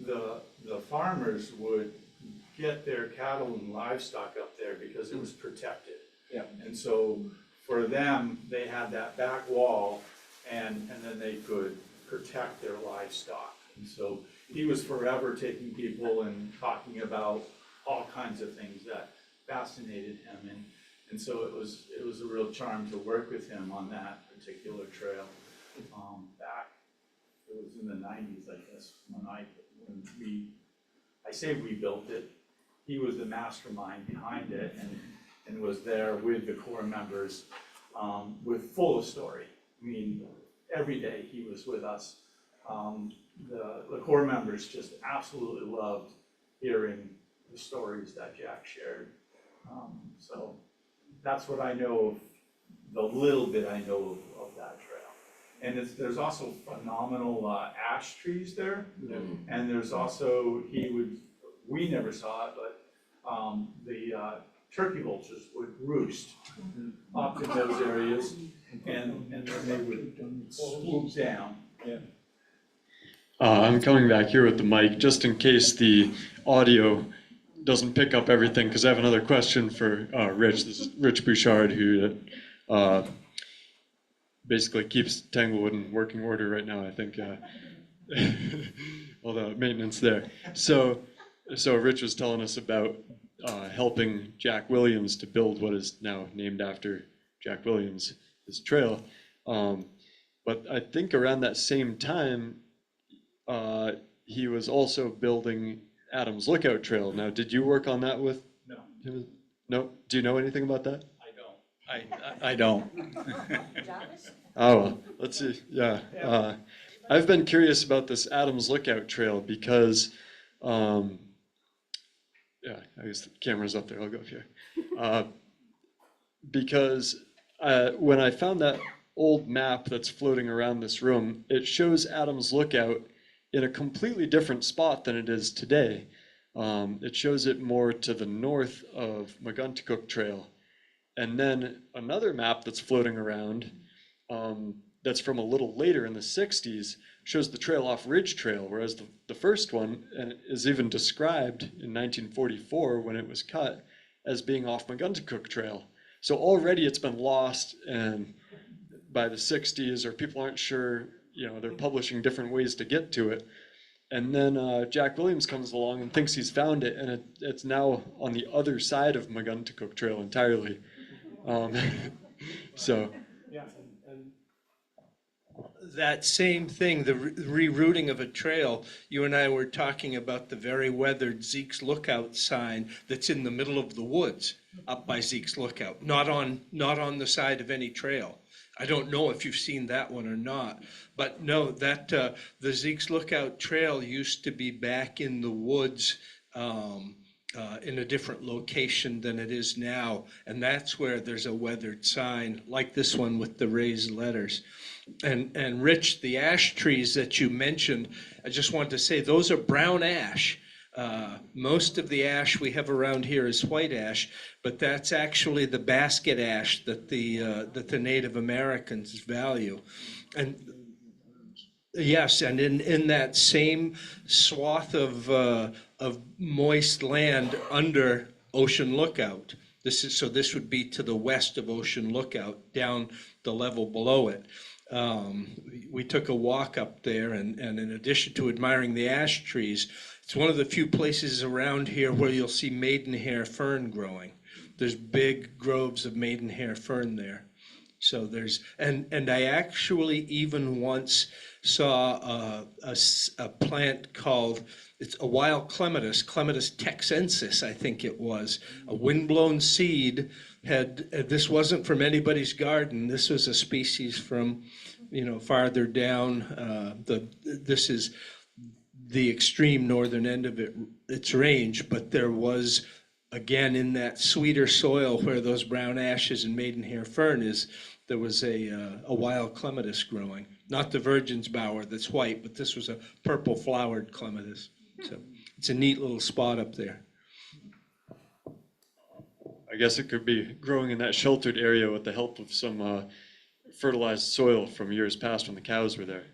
the farmers would get their cattle and livestock up there because it was protected. Yeah. And so for them, they had that back wall, and then they could protect their livestock. And so he was forever taking people and talking about all kinds of things that fascinated him. And so it was a real charm to work with him on that particular trail. It was in the 90s, I guess, when I say we built it. He was the mastermind behind it and was there with the Corps members with full of story. I mean, every day he was with us. The Corps members just absolutely loved hearing the stories that Jack shared. So that's what I know of, the little bit I know of that trail. And there's also phenomenal ash trees there. And there's also, we never saw it, but the turkey vultures would roost up in those areas. and then they would swoop down. I'm coming back here with the mic, just in case the audio doesn't pick up everything, because I have another question for Rich. This is Rich Bouchard, who basically keeps Tanglewood in working order right now, I think. All the maintenance there. So Rich was telling us about helping Jack Williams to build what is now named after Jack Williams, his trail. But I think around that same time, he was also building Adams Lookout Trail. Now, did you work on that with him? No? Do you know anything about that? I don't. Oh, well, let's see. Yeah. I've been curious about this Adams Lookout Trail because, yeah, I guess the camera's up there. I'll go up here. Because when I found that old map that's floating around this room, it shows Adams Lookout in a completely different spot than it is today. It shows it more to the north of Maguntacook Trail. And then another map that's floating around that's from a little later in the 60s shows the trail off Ridge Trail, whereas the first one is even described in 1944 when it was cut as being off Maguntacook Trail. So already it's been lost, and by the 60s, or people aren't sure, they're publishing different ways to get to it. And then Jack Williams comes along and thinks he's found it, and it's now on the other side of Maguntacook Trail entirely. So. Yeah, and that same thing, the rerouting of a trail, you and I were talking about the very weathered Zeke's Lookout sign that's in the middle of the woods up by Zeke's Lookout, not on the side of any trail. I don't know if you've seen that one or not, but no, that the Zeke's Lookout Trail used to be back in the woods in a different location than it is now, and that's where there's a weathered sign like this one with the raised letters. And Rich, the ash trees that you mentioned, I just wanted to say those are brown ash. Most of the ash we have around here is white ash, but that's actually the basket ash that the Native Americans value. And yes, and in that same swath of moist land under Ocean Lookout, this would be to the west of Ocean Lookout, down the level below it. We took a walk up there, and in addition to admiring the ash trees, it's one of the few places around here where you'll see maidenhair fern growing. There's big groves of maidenhair fern there. So there's, and I actually even once saw a plant called, it's a wild clematis, Clematis texensis, I think it was, a windblown seed. This wasn't from anybody's garden. This was a species from, farther down. This is the extreme northern end of its range, but there was, again, in that sweeter soil where those brown ashes and maidenhair fern is, there was a wild clematis growing. Not the virgin's bower that's white, but this was a purple flowered clematis. So it's a neat little spot up there. I guess it could be growing in that sheltered area with the help of some fertilized soil from years past when the cows were there.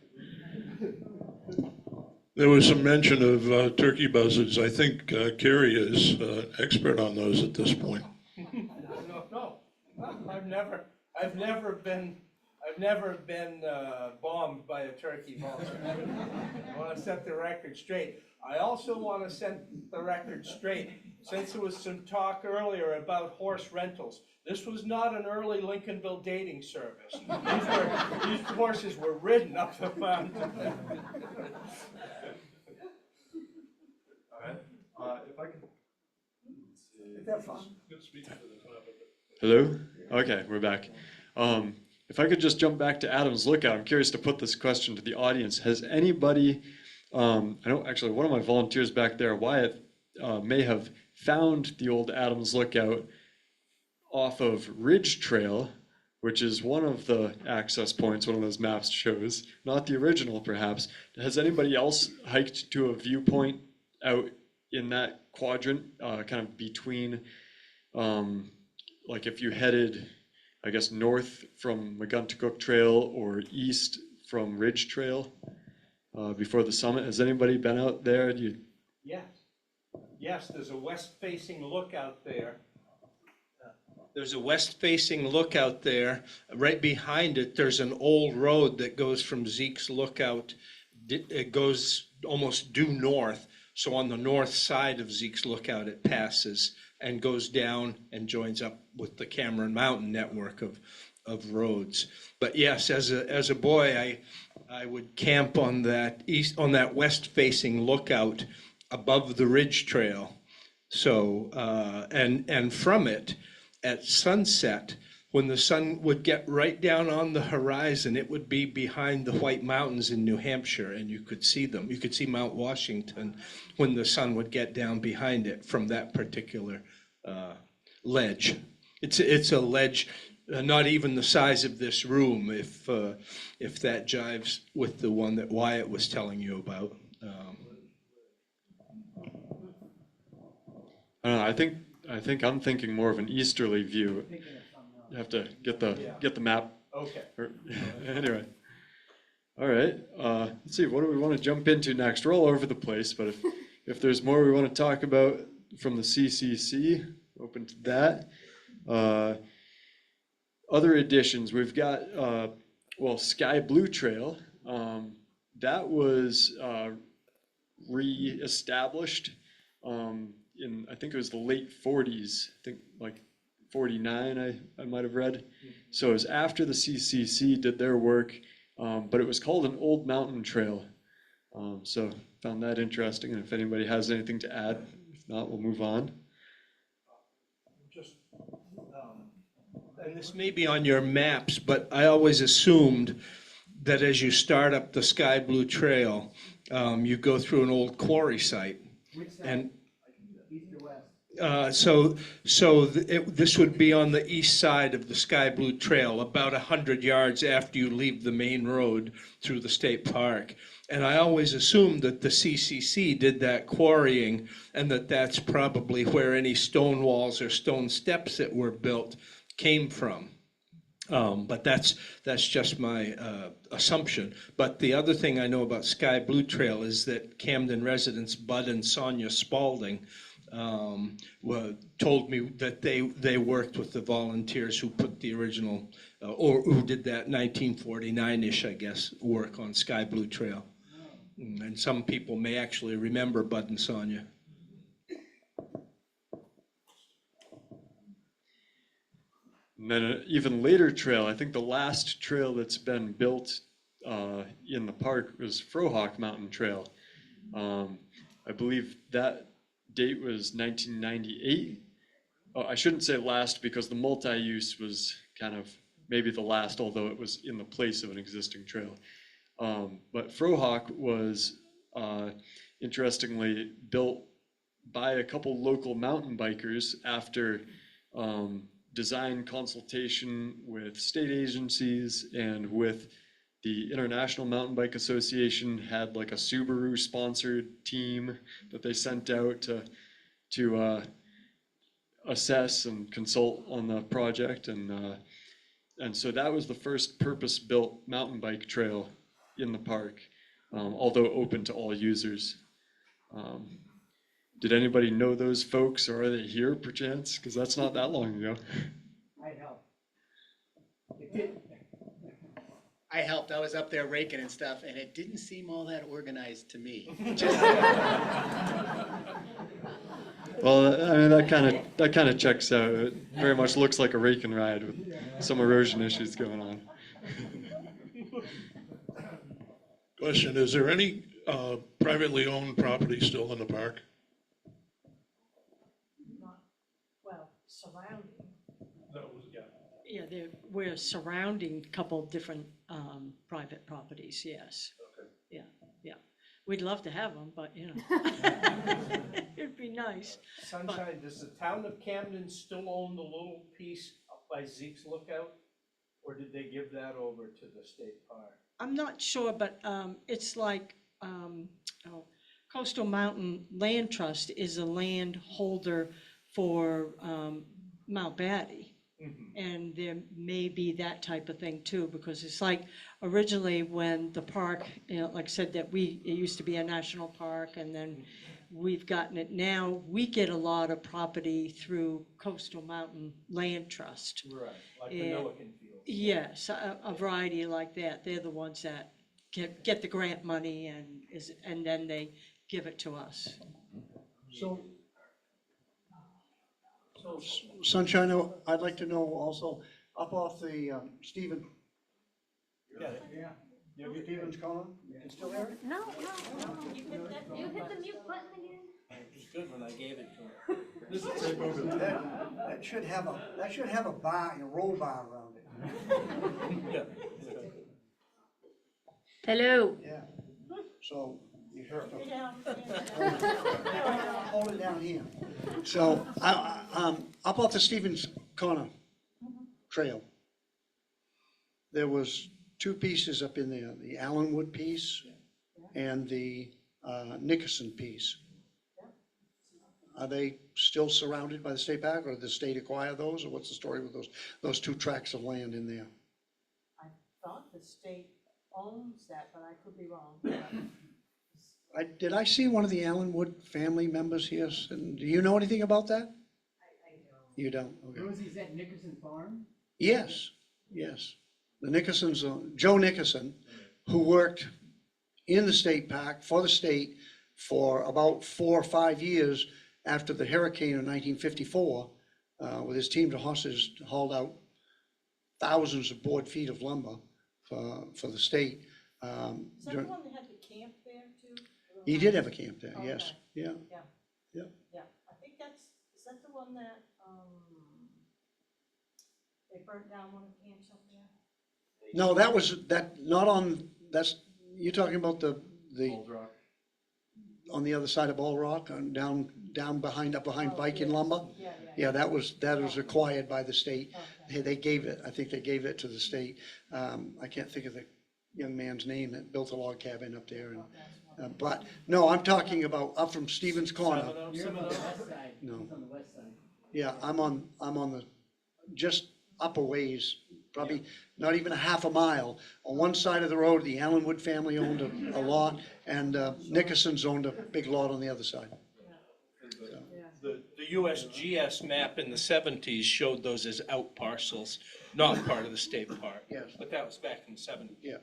There was some mention of turkey buzzards. I think Kerry is expert on those at this point. No, I've never been bombed by a turkey buzzard. I want to set the record straight. I also want to set the record straight, since there was some talk earlier about horse rentals. This was not an early Lincolnville dating service. These horses were ridden up the mountain. If I could. Is that fun? Hello? Okay, we're back. If I could just jump back to Adams Lookout, I'm curious to put this question to the audience. Has anybody, I know actually one of my volunteers back there, Wyatt, may have found the old Adams Lookout off of Ridge Trail, which is one of the access points one of those maps shows, not the original perhaps. Has anybody else hiked to a viewpoint out in that quadrant, kind of between, like if you headed, I guess, north from McGuntacook Trail or east from Ridge Trail before the summit. Has anybody been out there? Yes. Yes, there's a west-facing lookout there. There's a west-facing lookout there. Right behind it, there's an old road that goes from Zeke's Lookout. It goes almost due north. So on the north side of Zeke's Lookout, it passes and goes down and joins up with the Cameron Mountain network of roads. But yes, as a boy, I would camp on that west-facing lookout above the Ridge Trail. So and from it at sunset, when the sun would get right down on the horizon, it would be behind the White Mountains in New Hampshire, and you could see them. You could see Mount Washington when the sun would get down behind it from that particular ledge. It's a ledge not even the size of this room, if that jives with the one that Wyatt was telling you about. I don't know, I think I'm thinking more of an easterly view. You have to get the map. Okay. Anyway. All right. Let's see. What do we want to jump into next? We're all over the place, but if there's more we want to talk about from the CCC, open to that. Other additions, we've got Sky Blue Trail. That was re-established in, I think it was the late 40s. I think like 49, I might have read. So it was after the CCC did their work, but it was called an Old Mountain Trail. So found that interesting, and if anybody has anything to add, if not, we'll move on. And this may be on your maps, but I always assumed that as you start up the Sky Blue Trail, you go through an old quarry site. And this would be on the east side of the Sky Blue Trail, about 100 yards after you leave the main road through the state park. And I always assumed that the CCC did that quarrying, and that's probably where any stone walls or stone steps that were built came from. But that's just my assumption. But the other thing I know about Sky Blue Trail is that Camden residents Bud and Sonia Spalding told me that they worked with the volunteers who put the original, or who did that 1949-ish, I guess, work on Sky Blue Trail. And some people may actually remember Bud and Sonia. And then an even later trail, I think the last trail that's been built in the park was Frohawk Mountain Trail. I believe that date was 1998. Oh, I shouldn't say last because the multi-use was kind of maybe the last, although it was in the place of an existing trail. But Frohawk was interestingly built by a couple local mountain bikers after design consultation with state agencies and with the International Mountain Bike Association. Had like a Subaru sponsored team that they sent out to assess and consult on the project, and so that was the first purpose-built mountain bike trail in the park, although open to all users. Did anybody know those folks, or are they here perchance? Because that's not that long ago. I helped. I was up there raking and stuff, and it didn't seem all that organized to me. Well, I mean, that kind of checks out. It very much looks like a rake and ride with some erosion issues going on. Question, is there any privately owned property still in the park? Well, surrounding. Yeah, we're surrounding a couple different private properties, yes. Okay. Yeah. We'd love to have them, but it'd be nice. Sunshine, does the town of Camden still own the little piece up by Zeke's Lookout? Or did they give that over to the state park? I'm not sure, but it's like Coastal Mountain Land Trust is a land holder for Mount Batty. And there may be that type of thing too, because it's like originally when the park, you know, like I said, that it used to be a national park, and then we've gotten it now. We get a lot of property through Coastal Mountain Land Trust. Right, like the the Yeah. Milliken Fields. Yes, a variety like that. They're the ones that get the grant money and then they give it to us. So, Sunshine, I'd like to know also, up off the, Stephen. Yeah. You have your Stevens Corner? You can still hear it? No. You hit the mute button again? It was good when I gave it to him. This is tape over there. That should have a bar, a roll bar around it. Hello. Yeah. So you have to hold it down here. So, up off the Stevens Corner Trail, there was two pieces up in there, the Allenwood piece and the Nickerson piece. Are they still surrounded by the state park, or did the state acquire those, or what's the story with those two tracts of land in there? I thought the state owns that, but I could be wrong. Did I see one of the Allenwood family members here? And do you know anything about that? I don't. You don't? Okay. Rosie's at Nickerson Farm? Yes, yes. The Nickersons, Joe Nickerson, who worked in the state park for the state for about 4 or 5 years after the hurricane of 1954, with his team of horses, hauled out thousands of board feet of lumber for the state. Is that the one that had the camp there too? He did have a camp there, Okay. yes, yeah. Yeah, I think is that the one that, they burnt down one of the camps up there? No, you're talking about the, on the other side of Ball Rock, down behind Viking Lumber? Yeah, that was acquired by the state. They gave it, I think they gave it to the state. I can't think of the young man's name that built a log cabin up there. And but, no, I'm talking about up from Stevens Corner. You're on the west side. No. He's on the west side. Yeah, I'm on the, just up a ways, probably not even a half a mile. On one side of the road, the Allenwood family owned a lot, and Nickerson's owned a big lot on the other side. The USGS map in the 70s showed those as out parcels, not part of the state park. Yes. But that was back in the 70s. Yeah.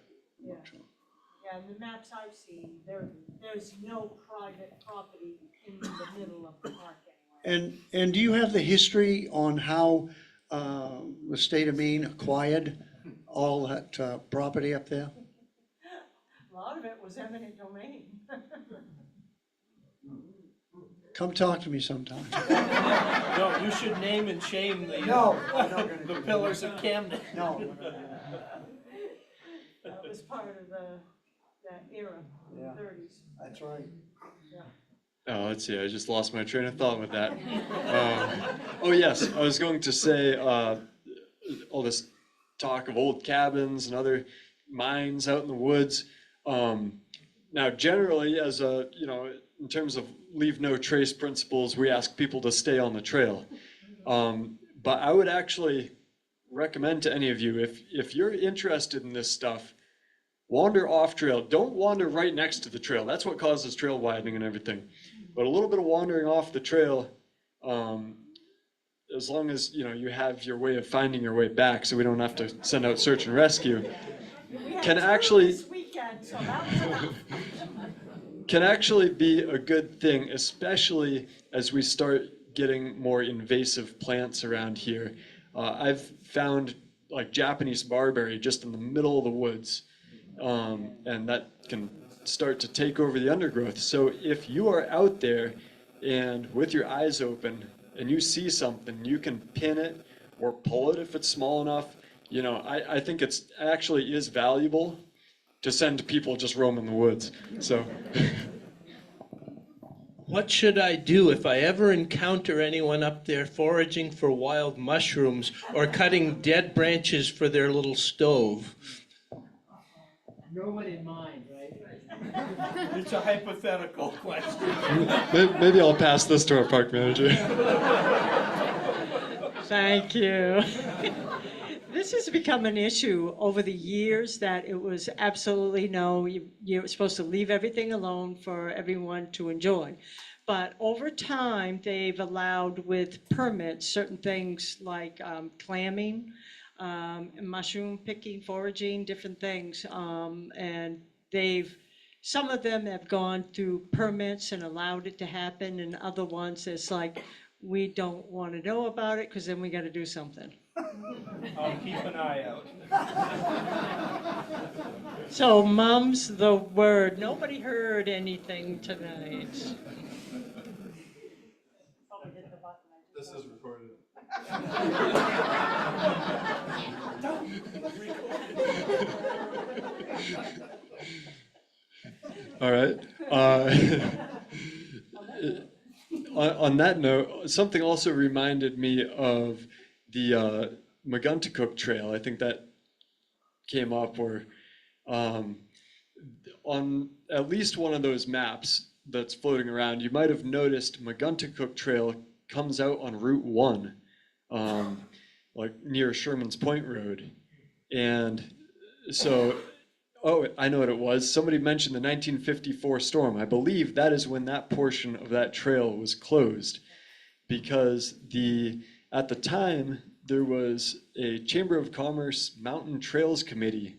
Yeah, and the maps I've seen, there's no private property in the middle of the park anywhere. And do you have the history on how the state of Maine acquired all that property up there? A lot of it was eminent domain. Come talk to me sometime. No, you should name and shame the, No, I'm not gonna the do pillars that. of Camden. No. That was part of that era, the Yeah. 30s. That's right. Oh, let's see, I just lost my train of thought with that. Oh, yes, I was going to say, all this talk of old cabins and other mines out in the woods. Now, generally, in terms of leave no trace principles, we ask people to stay on the trail. But I would actually recommend to any of you, if you're interested in this stuff, wander off trail. Don't wander right next to the trail. That's what causes trail widening and everything. But a little bit of wandering off the trail, as long as you have your way of finding your way back, so we don't have to send out search and rescue, can actually can actually be a good thing, especially as we start getting more invasive plants around here. I've found like Japanese barberry just in the middle of the woods, and that can start to take over the undergrowth. So if you are out there and with your eyes open and you see something, you can pin it or pull it if it's small enough. I think it's actually is valuable to send people just roaming the woods. So What should I do if I ever encounter anyone up there foraging for wild mushrooms or cutting dead branches for their little stove? No one in mind, right? It's a hypothetical question. maybe I'll pass this to our park manager. Thank you. This has become an issue over the years that it was absolutely no, you're supposed to leave everything alone for everyone to enjoy. But over time, they've allowed with permits certain things like clamming, mushroom picking, foraging, different things. And some of them have gone through permits and allowed it to happen, and other ones it's like, we don't want to know about it because then we got to do something. I'll keep an eye out. So mum's the word. Nobody heard anything tonight. This is recorded. All right. On that note, something also reminded me of the Maguntacook Trail. I think that came up where on at least one of those maps that's floating around, you might have noticed Maguntacook Trail comes out on Route 1, like near Sherman's Point Road. And so, oh, I know what it was. Somebody mentioned the 1954 storm. I believe that is when that portion of that trail was closed, because at the time there was a Chamber of Commerce Mountain Trails Committee,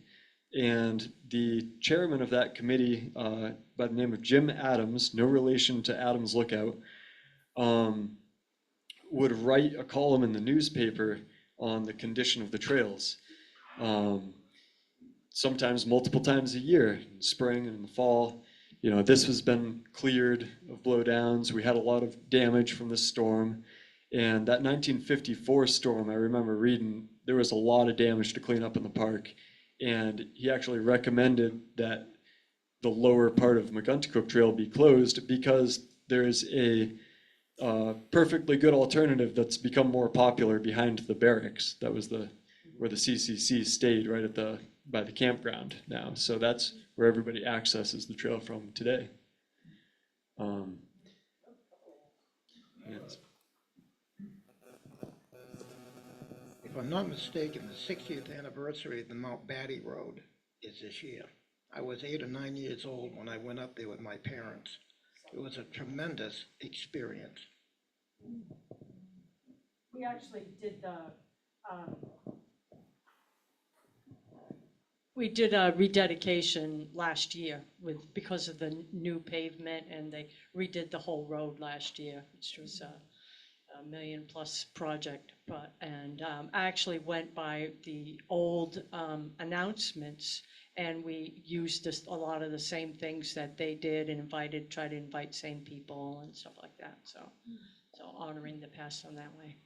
and the chairman of that committee, by the name of Jim Adams, no relation to Adams Lookout, would write a column in the newspaper on the condition of the trails. Sometimes multiple times a year, in spring and in the fall. You know, this has been cleared of blowdowns. We had a lot of damage from this storm. And that 1954 storm, I remember reading, there was a lot of damage to clean up in the park. And he actually recommended that the lower part of Maguntacook Trail be closed because there's a perfectly good alternative that's become more popular behind the barracks. That was where the CCC stayed, right by the campground now. So that's where everybody accesses the trail from today. Yes. If I'm not mistaken, the 60th anniversary of the Mount Batty Road is this year. I was 8 or 9 years old when I went up there with my parents. It was a tremendous experience. We actually did We did a rededication last year because of the new pavement, and they redid the whole road last year, which was a $1 million+ project. I actually went by the old announcements, and we used a lot of the same things that they did and tried to invite same people and stuff like that. So honoring the past on that way.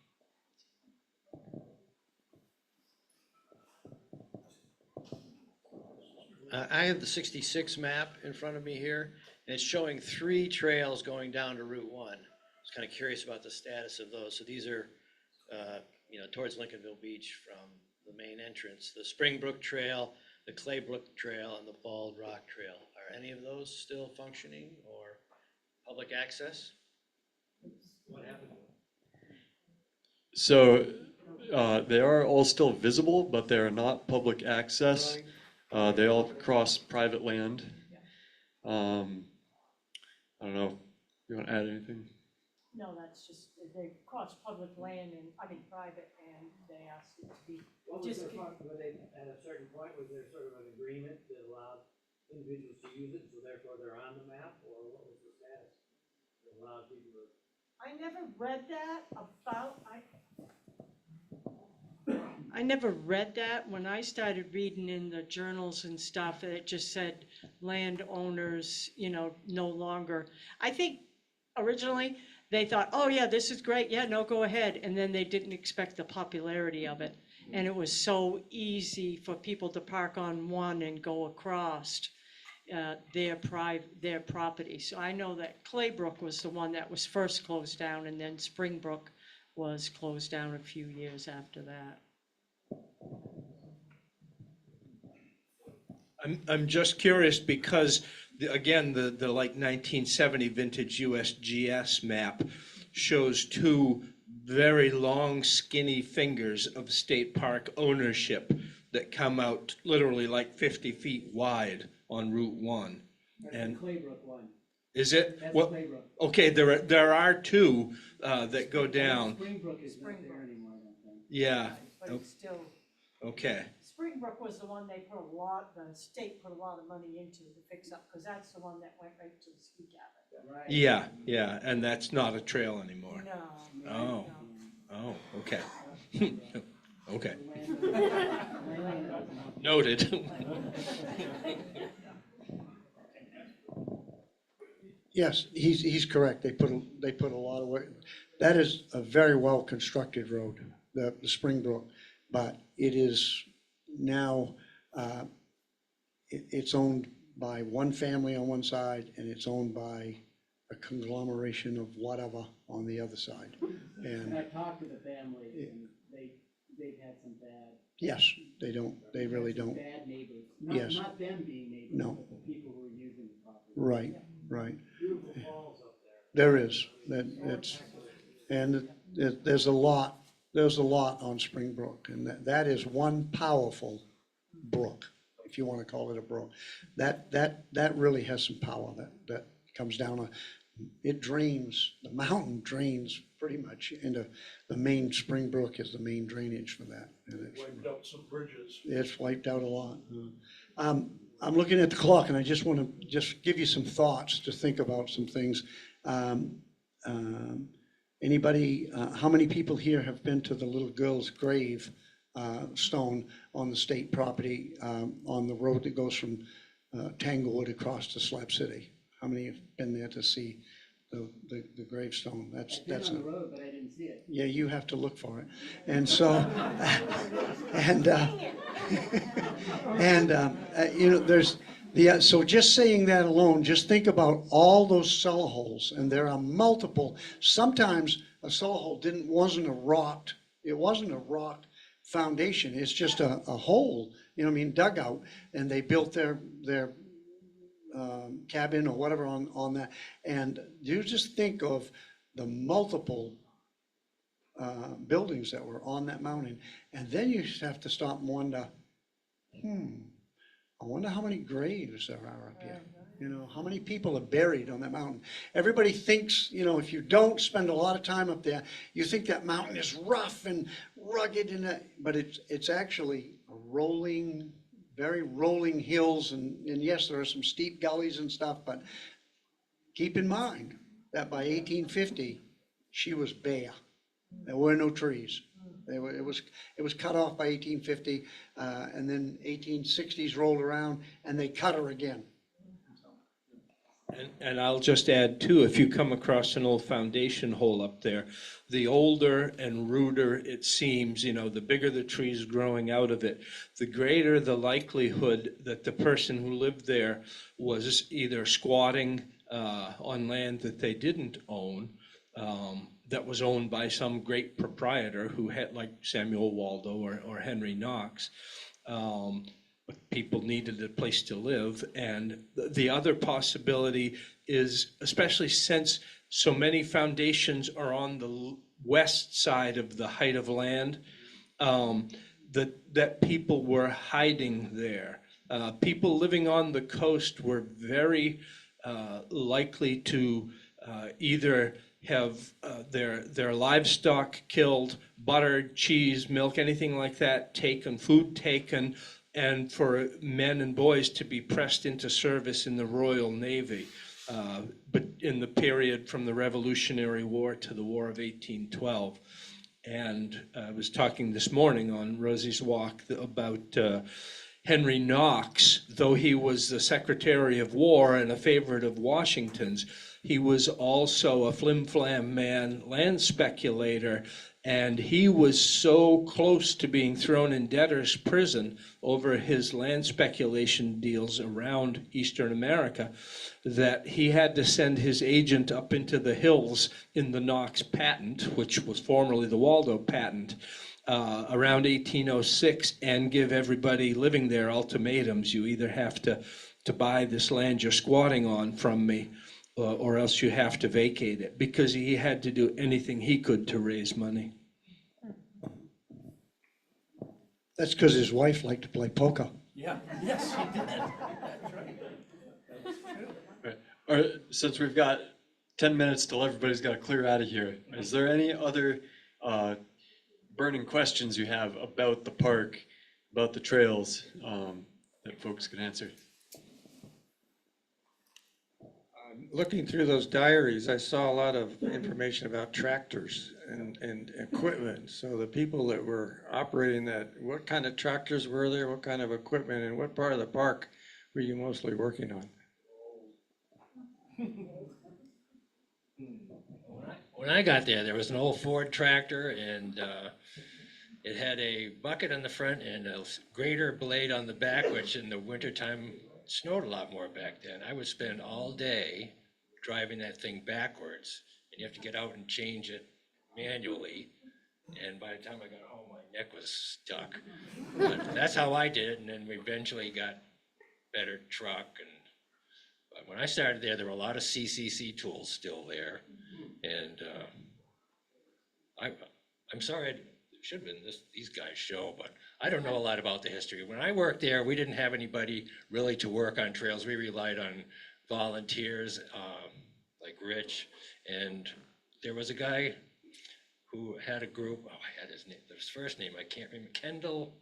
I have the 66 map in front of me here, and it's showing 3 trails going down to Route 1. I was kind of curious about the status of those. So these are, towards Lincolnville Beach from the main entrance, the Springbrook Trail, the Claybrook Trail, and the Bald Rock Trail. Are any of those still functioning or public access? What happened? So they are all still visible, but they are not public access. They all cross private land. I don't know, you want to add anything? No, that's just, they crossed public land private, and they asked it to be. What was their, were they, at a certain point, was there sort of an agreement that allowed individuals to use it, so therefore they're on the map, or what was the status? That allowed people to. I never read that about, I never read that. When I started reading in the journals and stuff, it just said landowners, no longer. I think originally they thought, oh yeah, this is great. Yeah, no, go ahead. And then they didn't expect the popularity of it. And it was so easy for people to park on one and go across their property. So I know that Claybrook was the one that was first closed down, and then Springbrook was closed down a few years after that. I'm just curious because, again, the like 1970 vintage USGS map shows 2 very long, skinny fingers of state park ownership that come out literally like 50 feet wide on Route 1. And Claybrook one. is it? That's Well, Claybrook. okay, there are two that go down. Springbrook is not there anymore, I don't think. Yeah, But it's still, okay. Springbrook was the one they put the state put a lot of money into to fix up, because that's the one that went right to the ski cabin. Right. Yeah, and that's not a trail anymore. No. Oh, okay. Okay. Noted. Yes, he's correct. They put a lot of work. That is a very well-constructed road, the Springbrook, but it is now, it's owned by one family on one side, and it's owned by a conglomeration of whatever on the other side. And I talked to the family, and they've had some bad. Yes, they really don't. Bad neighbors. Yes. Not them being neighbors, No. but the people who are using the property. Right. Beautiful falls up there. There is, there's a lot on Springbrook, and that is one powerful brook, if you want to call it a brook. That really has some power, that comes down, it drains, the mountain drains pretty much into the main, Springbrook is the main drainage for that. And Wiped out some bridges. it's wiped out a lot. I'm looking at the clock, and I just want to just give you some thoughts to think about some things. Anybody, how many people here have been to the little girl's grave stone on the state property, on the road that goes from Tanglewood across to Slab City? How many have been there to see the gravestone? That's I've been on the road, but I didn't see it. Yeah, you have to look for it. And so, there's so just saying that alone, just think about all those cellar holes, and there are multiple. Sometimes a cellar hole wasn't a rock foundation. It's just a hole, dugout, and they built their cabin or whatever on that. And you just think of the multiple buildings that were on that mountain, and then you just have to stop and wonder, I wonder how many graves there are up here. How many people are buried on that mountain? Everybody thinks, if you don't spend a lot of time up there, you think that mountain is rough and rugged, but it's actually a rolling, very rolling hills, and yes, there are some steep gullies and stuff, but keep in mind that by 1850, she was bare. There were no trees. It was cut off by 1850, and then 1860s rolled around, and they cut her again. And I'll just add too, if you come across an old foundation hole up there, the older and ruder it seems, the bigger the trees growing out of it, the greater the likelihood that the person who lived there was either squatting on land that they didn't own, that was owned by some great proprietor who had, like Samuel Waldo or Henry Knox. People needed a place to live. And the other possibility is, especially since so many foundations are on the west side of the height of land, that people were hiding there. People living on the coast were very likely to either have their livestock killed, butter, cheese, milk, anything like that taken, food taken, and for men and boys to be pressed into service in the Royal Navy, but in the period from the Revolutionary War to the War of 1812. And I was talking this morning on Rosie's Walk about Henry Knox. Though he was the Secretary of War and a favorite of Washington's, he was also a flim-flam man, land speculator, and he was so close to being thrown in debtor's prison over his land speculation deals around Eastern America that he had to send his agent up into the hills in the Knox patent, which was formerly the Waldo patent, around 1806, and give everybody living there ultimatums. You either have to buy this land you're squatting on from me, or else you have to vacate it, because he had to do anything he could to raise money. That's because his wife liked to play poker. Yeah, yes, he did. That's right. All right, since we've got 10 minutes till everybody's got to clear out of here, is there any other burning questions you have about the park, about the trails, that folks can answer? Looking through those diaries, I saw a lot of information about tractors and equipment. So the people that were operating that, what kind of tractors were there? What kind of equipment, and what part of the park were you mostly working on? When I got there was an old Ford tractor, and it had a bucket on the front and a grader blade on the back, which in the wintertime snowed a lot more back then. I would spend all day driving that thing backwards, and you have to get out and change it manually. And by the time I got home, my neck was stuck. But that's how I did it, and then we eventually got better truck. But when I started there were a lot of CCC tools still there. And I'm sorry, it should have been these guys' show, but I don't know a lot about the history. When I worked there, we didn't have anybody really to work on trails. We relied on volunteers like Rich, and there was a guy who had a group. Oh, I had his name, his first name, I can't remember. Kendall.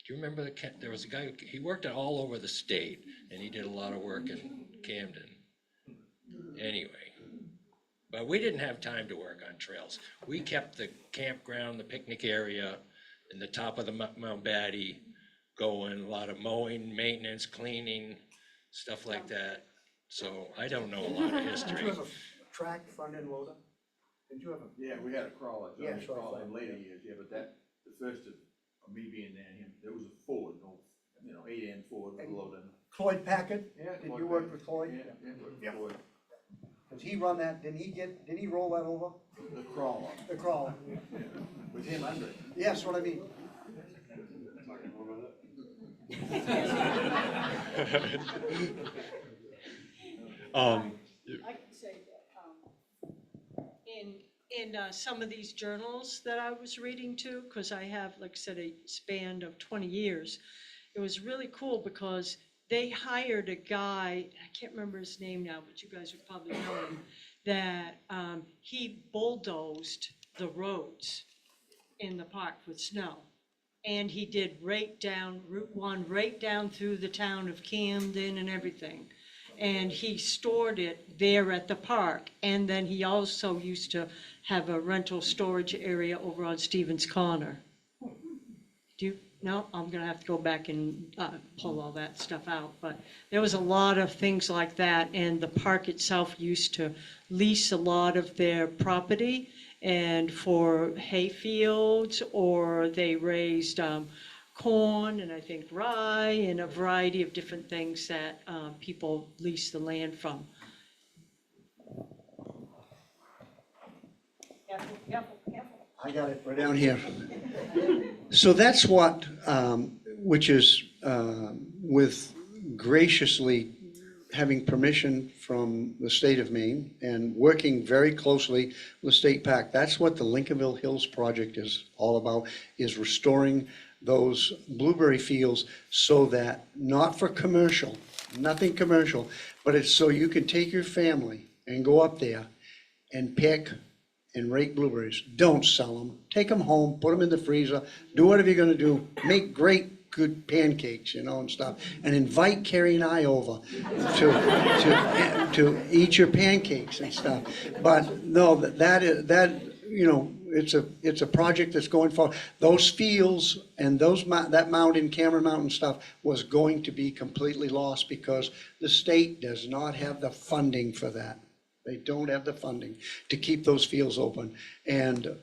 Do you remember there was a guy, he worked all over the state, and he did a lot of work in Camden. Anyway. But we didn't have time to work on trails. We kept the campground, the picnic area, and the top of the Mount Batty going, a lot of mowing, maintenance, cleaning, stuff like that. So I don't know a lot of history. Did you have a track front end loader? Did you have a? Yeah, we had a crawler, Yeah, a crawler in later years, yeah, but that, the first of me being there, there was a Ford, 8-end Ford with a loader. Cloyd Packard? Yeah. Did you work with Cloyd? Yeah, worked with Ford. Cause he run that, didn't he roll that over? The crawler. The crawler. With him under it. Yeah, that's what I mean. I can say that, in some of these journals that I was reading too, because I have, like I said, a span of 20 years, it was really cool because they hired a guy, I can't remember his name now, but you guys would probably know him, that he bulldozed the roads in the park with snow. And he did right down Route 1, right down through the town of Camden and everything. And he stored it there at the park. And then he also used to have a rental storage area over on Stevens Corner. No, I'm gonna have to go back and pull all that stuff out, but there was a lot of things like that, and the park itself used to lease a lot of their property and for hay fields, or they raised corn and I think rye and a variety of different things that people lease the land from. Careful. I got it right down here. So that's what, which is with graciously having permission from the state of Maine and working very closely with the state park. That's what the Lincolnville Hills project is all about, is restoring those blueberry fields so that, not for commercial, nothing commercial, but it's so you can take your family and go up there and pick and rake blueberries. Don't sell them. Take them home, put them in the freezer, do whatever you're gonna do. Make great, good pancakes, and stuff. And invite Carrie and I over to eat your pancakes and stuff. But no, it's a project that's going forward. Those fields and that mountain, Cameron Mountain stuff was going to be completely lost because the state does not have the funding for that. They don't have the funding to keep those fields open. And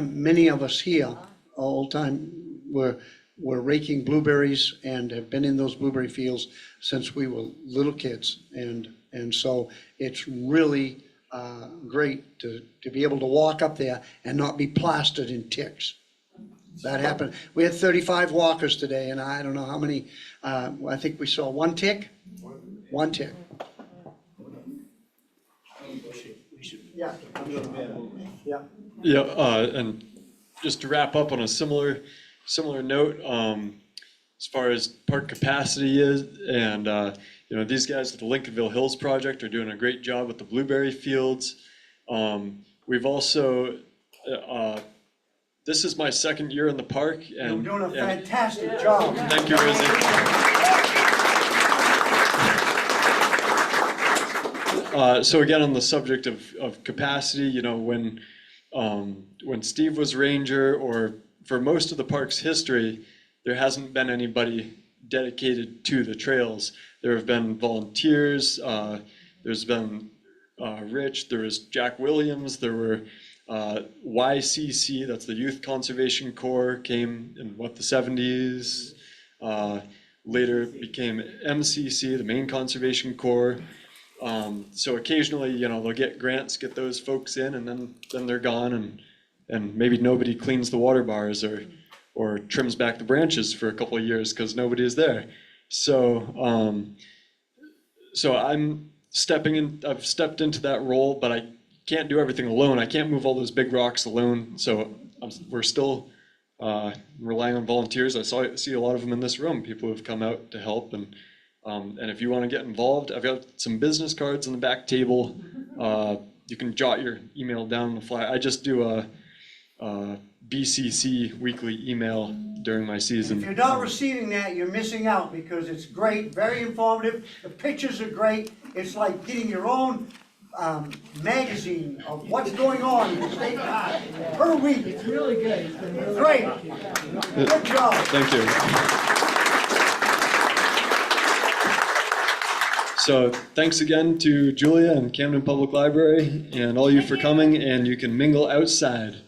many of us here, all the time, we're raking blueberries and have been in those blueberry fields since we were little kids. And so it's really great to be able to walk up there and not be plastered in ticks. That happened. We had 35 walkers today, and I don't know how many, I think we saw one tick. Yeah. Yeah. Yeah, and just to wrap up on a similar note, as far as park capacity is, and these guys at the Lincolnville Hills Project are doing a great job with the blueberry fields. We've also, this is my second year in the park, and You're doing a fantastic job. Thank you, Rosie. So again, on the subject of capacity, when Steve was ranger, or for most of the park's history, there hasn't been anybody dedicated to the trails. There have been volunteers, there's been Rich, there was Jack Williams, there were YCC, that's the Youth Conservation Corps, came in the 70s. Later it became MCC, the Maine Conservation Corps. So occasionally, they'll get grants, get those folks in, and then they're gone, and maybe nobody cleans the water bars or trims back the branches for a couple of years because nobody is there. So I'm I've stepped into that role, but I can't do everything alone. I can't move all those big rocks alone. So we're still relying on volunteers. I see a lot of them in this room, people who have come out to help, and if you want to get involved, I've got some business cards on the back table. You can jot your email down on the fly. I just do a BCC weekly email during my season. If you're not receiving that, you're missing out because it's great, very informative. The pictures are great. It's like getting your own magazine of what's going on in the state park per week. It's really good. It's been really great. Good job. Thank you. So thanks again to Julia and Camden Public Library and all you for coming, and you can mingle outside.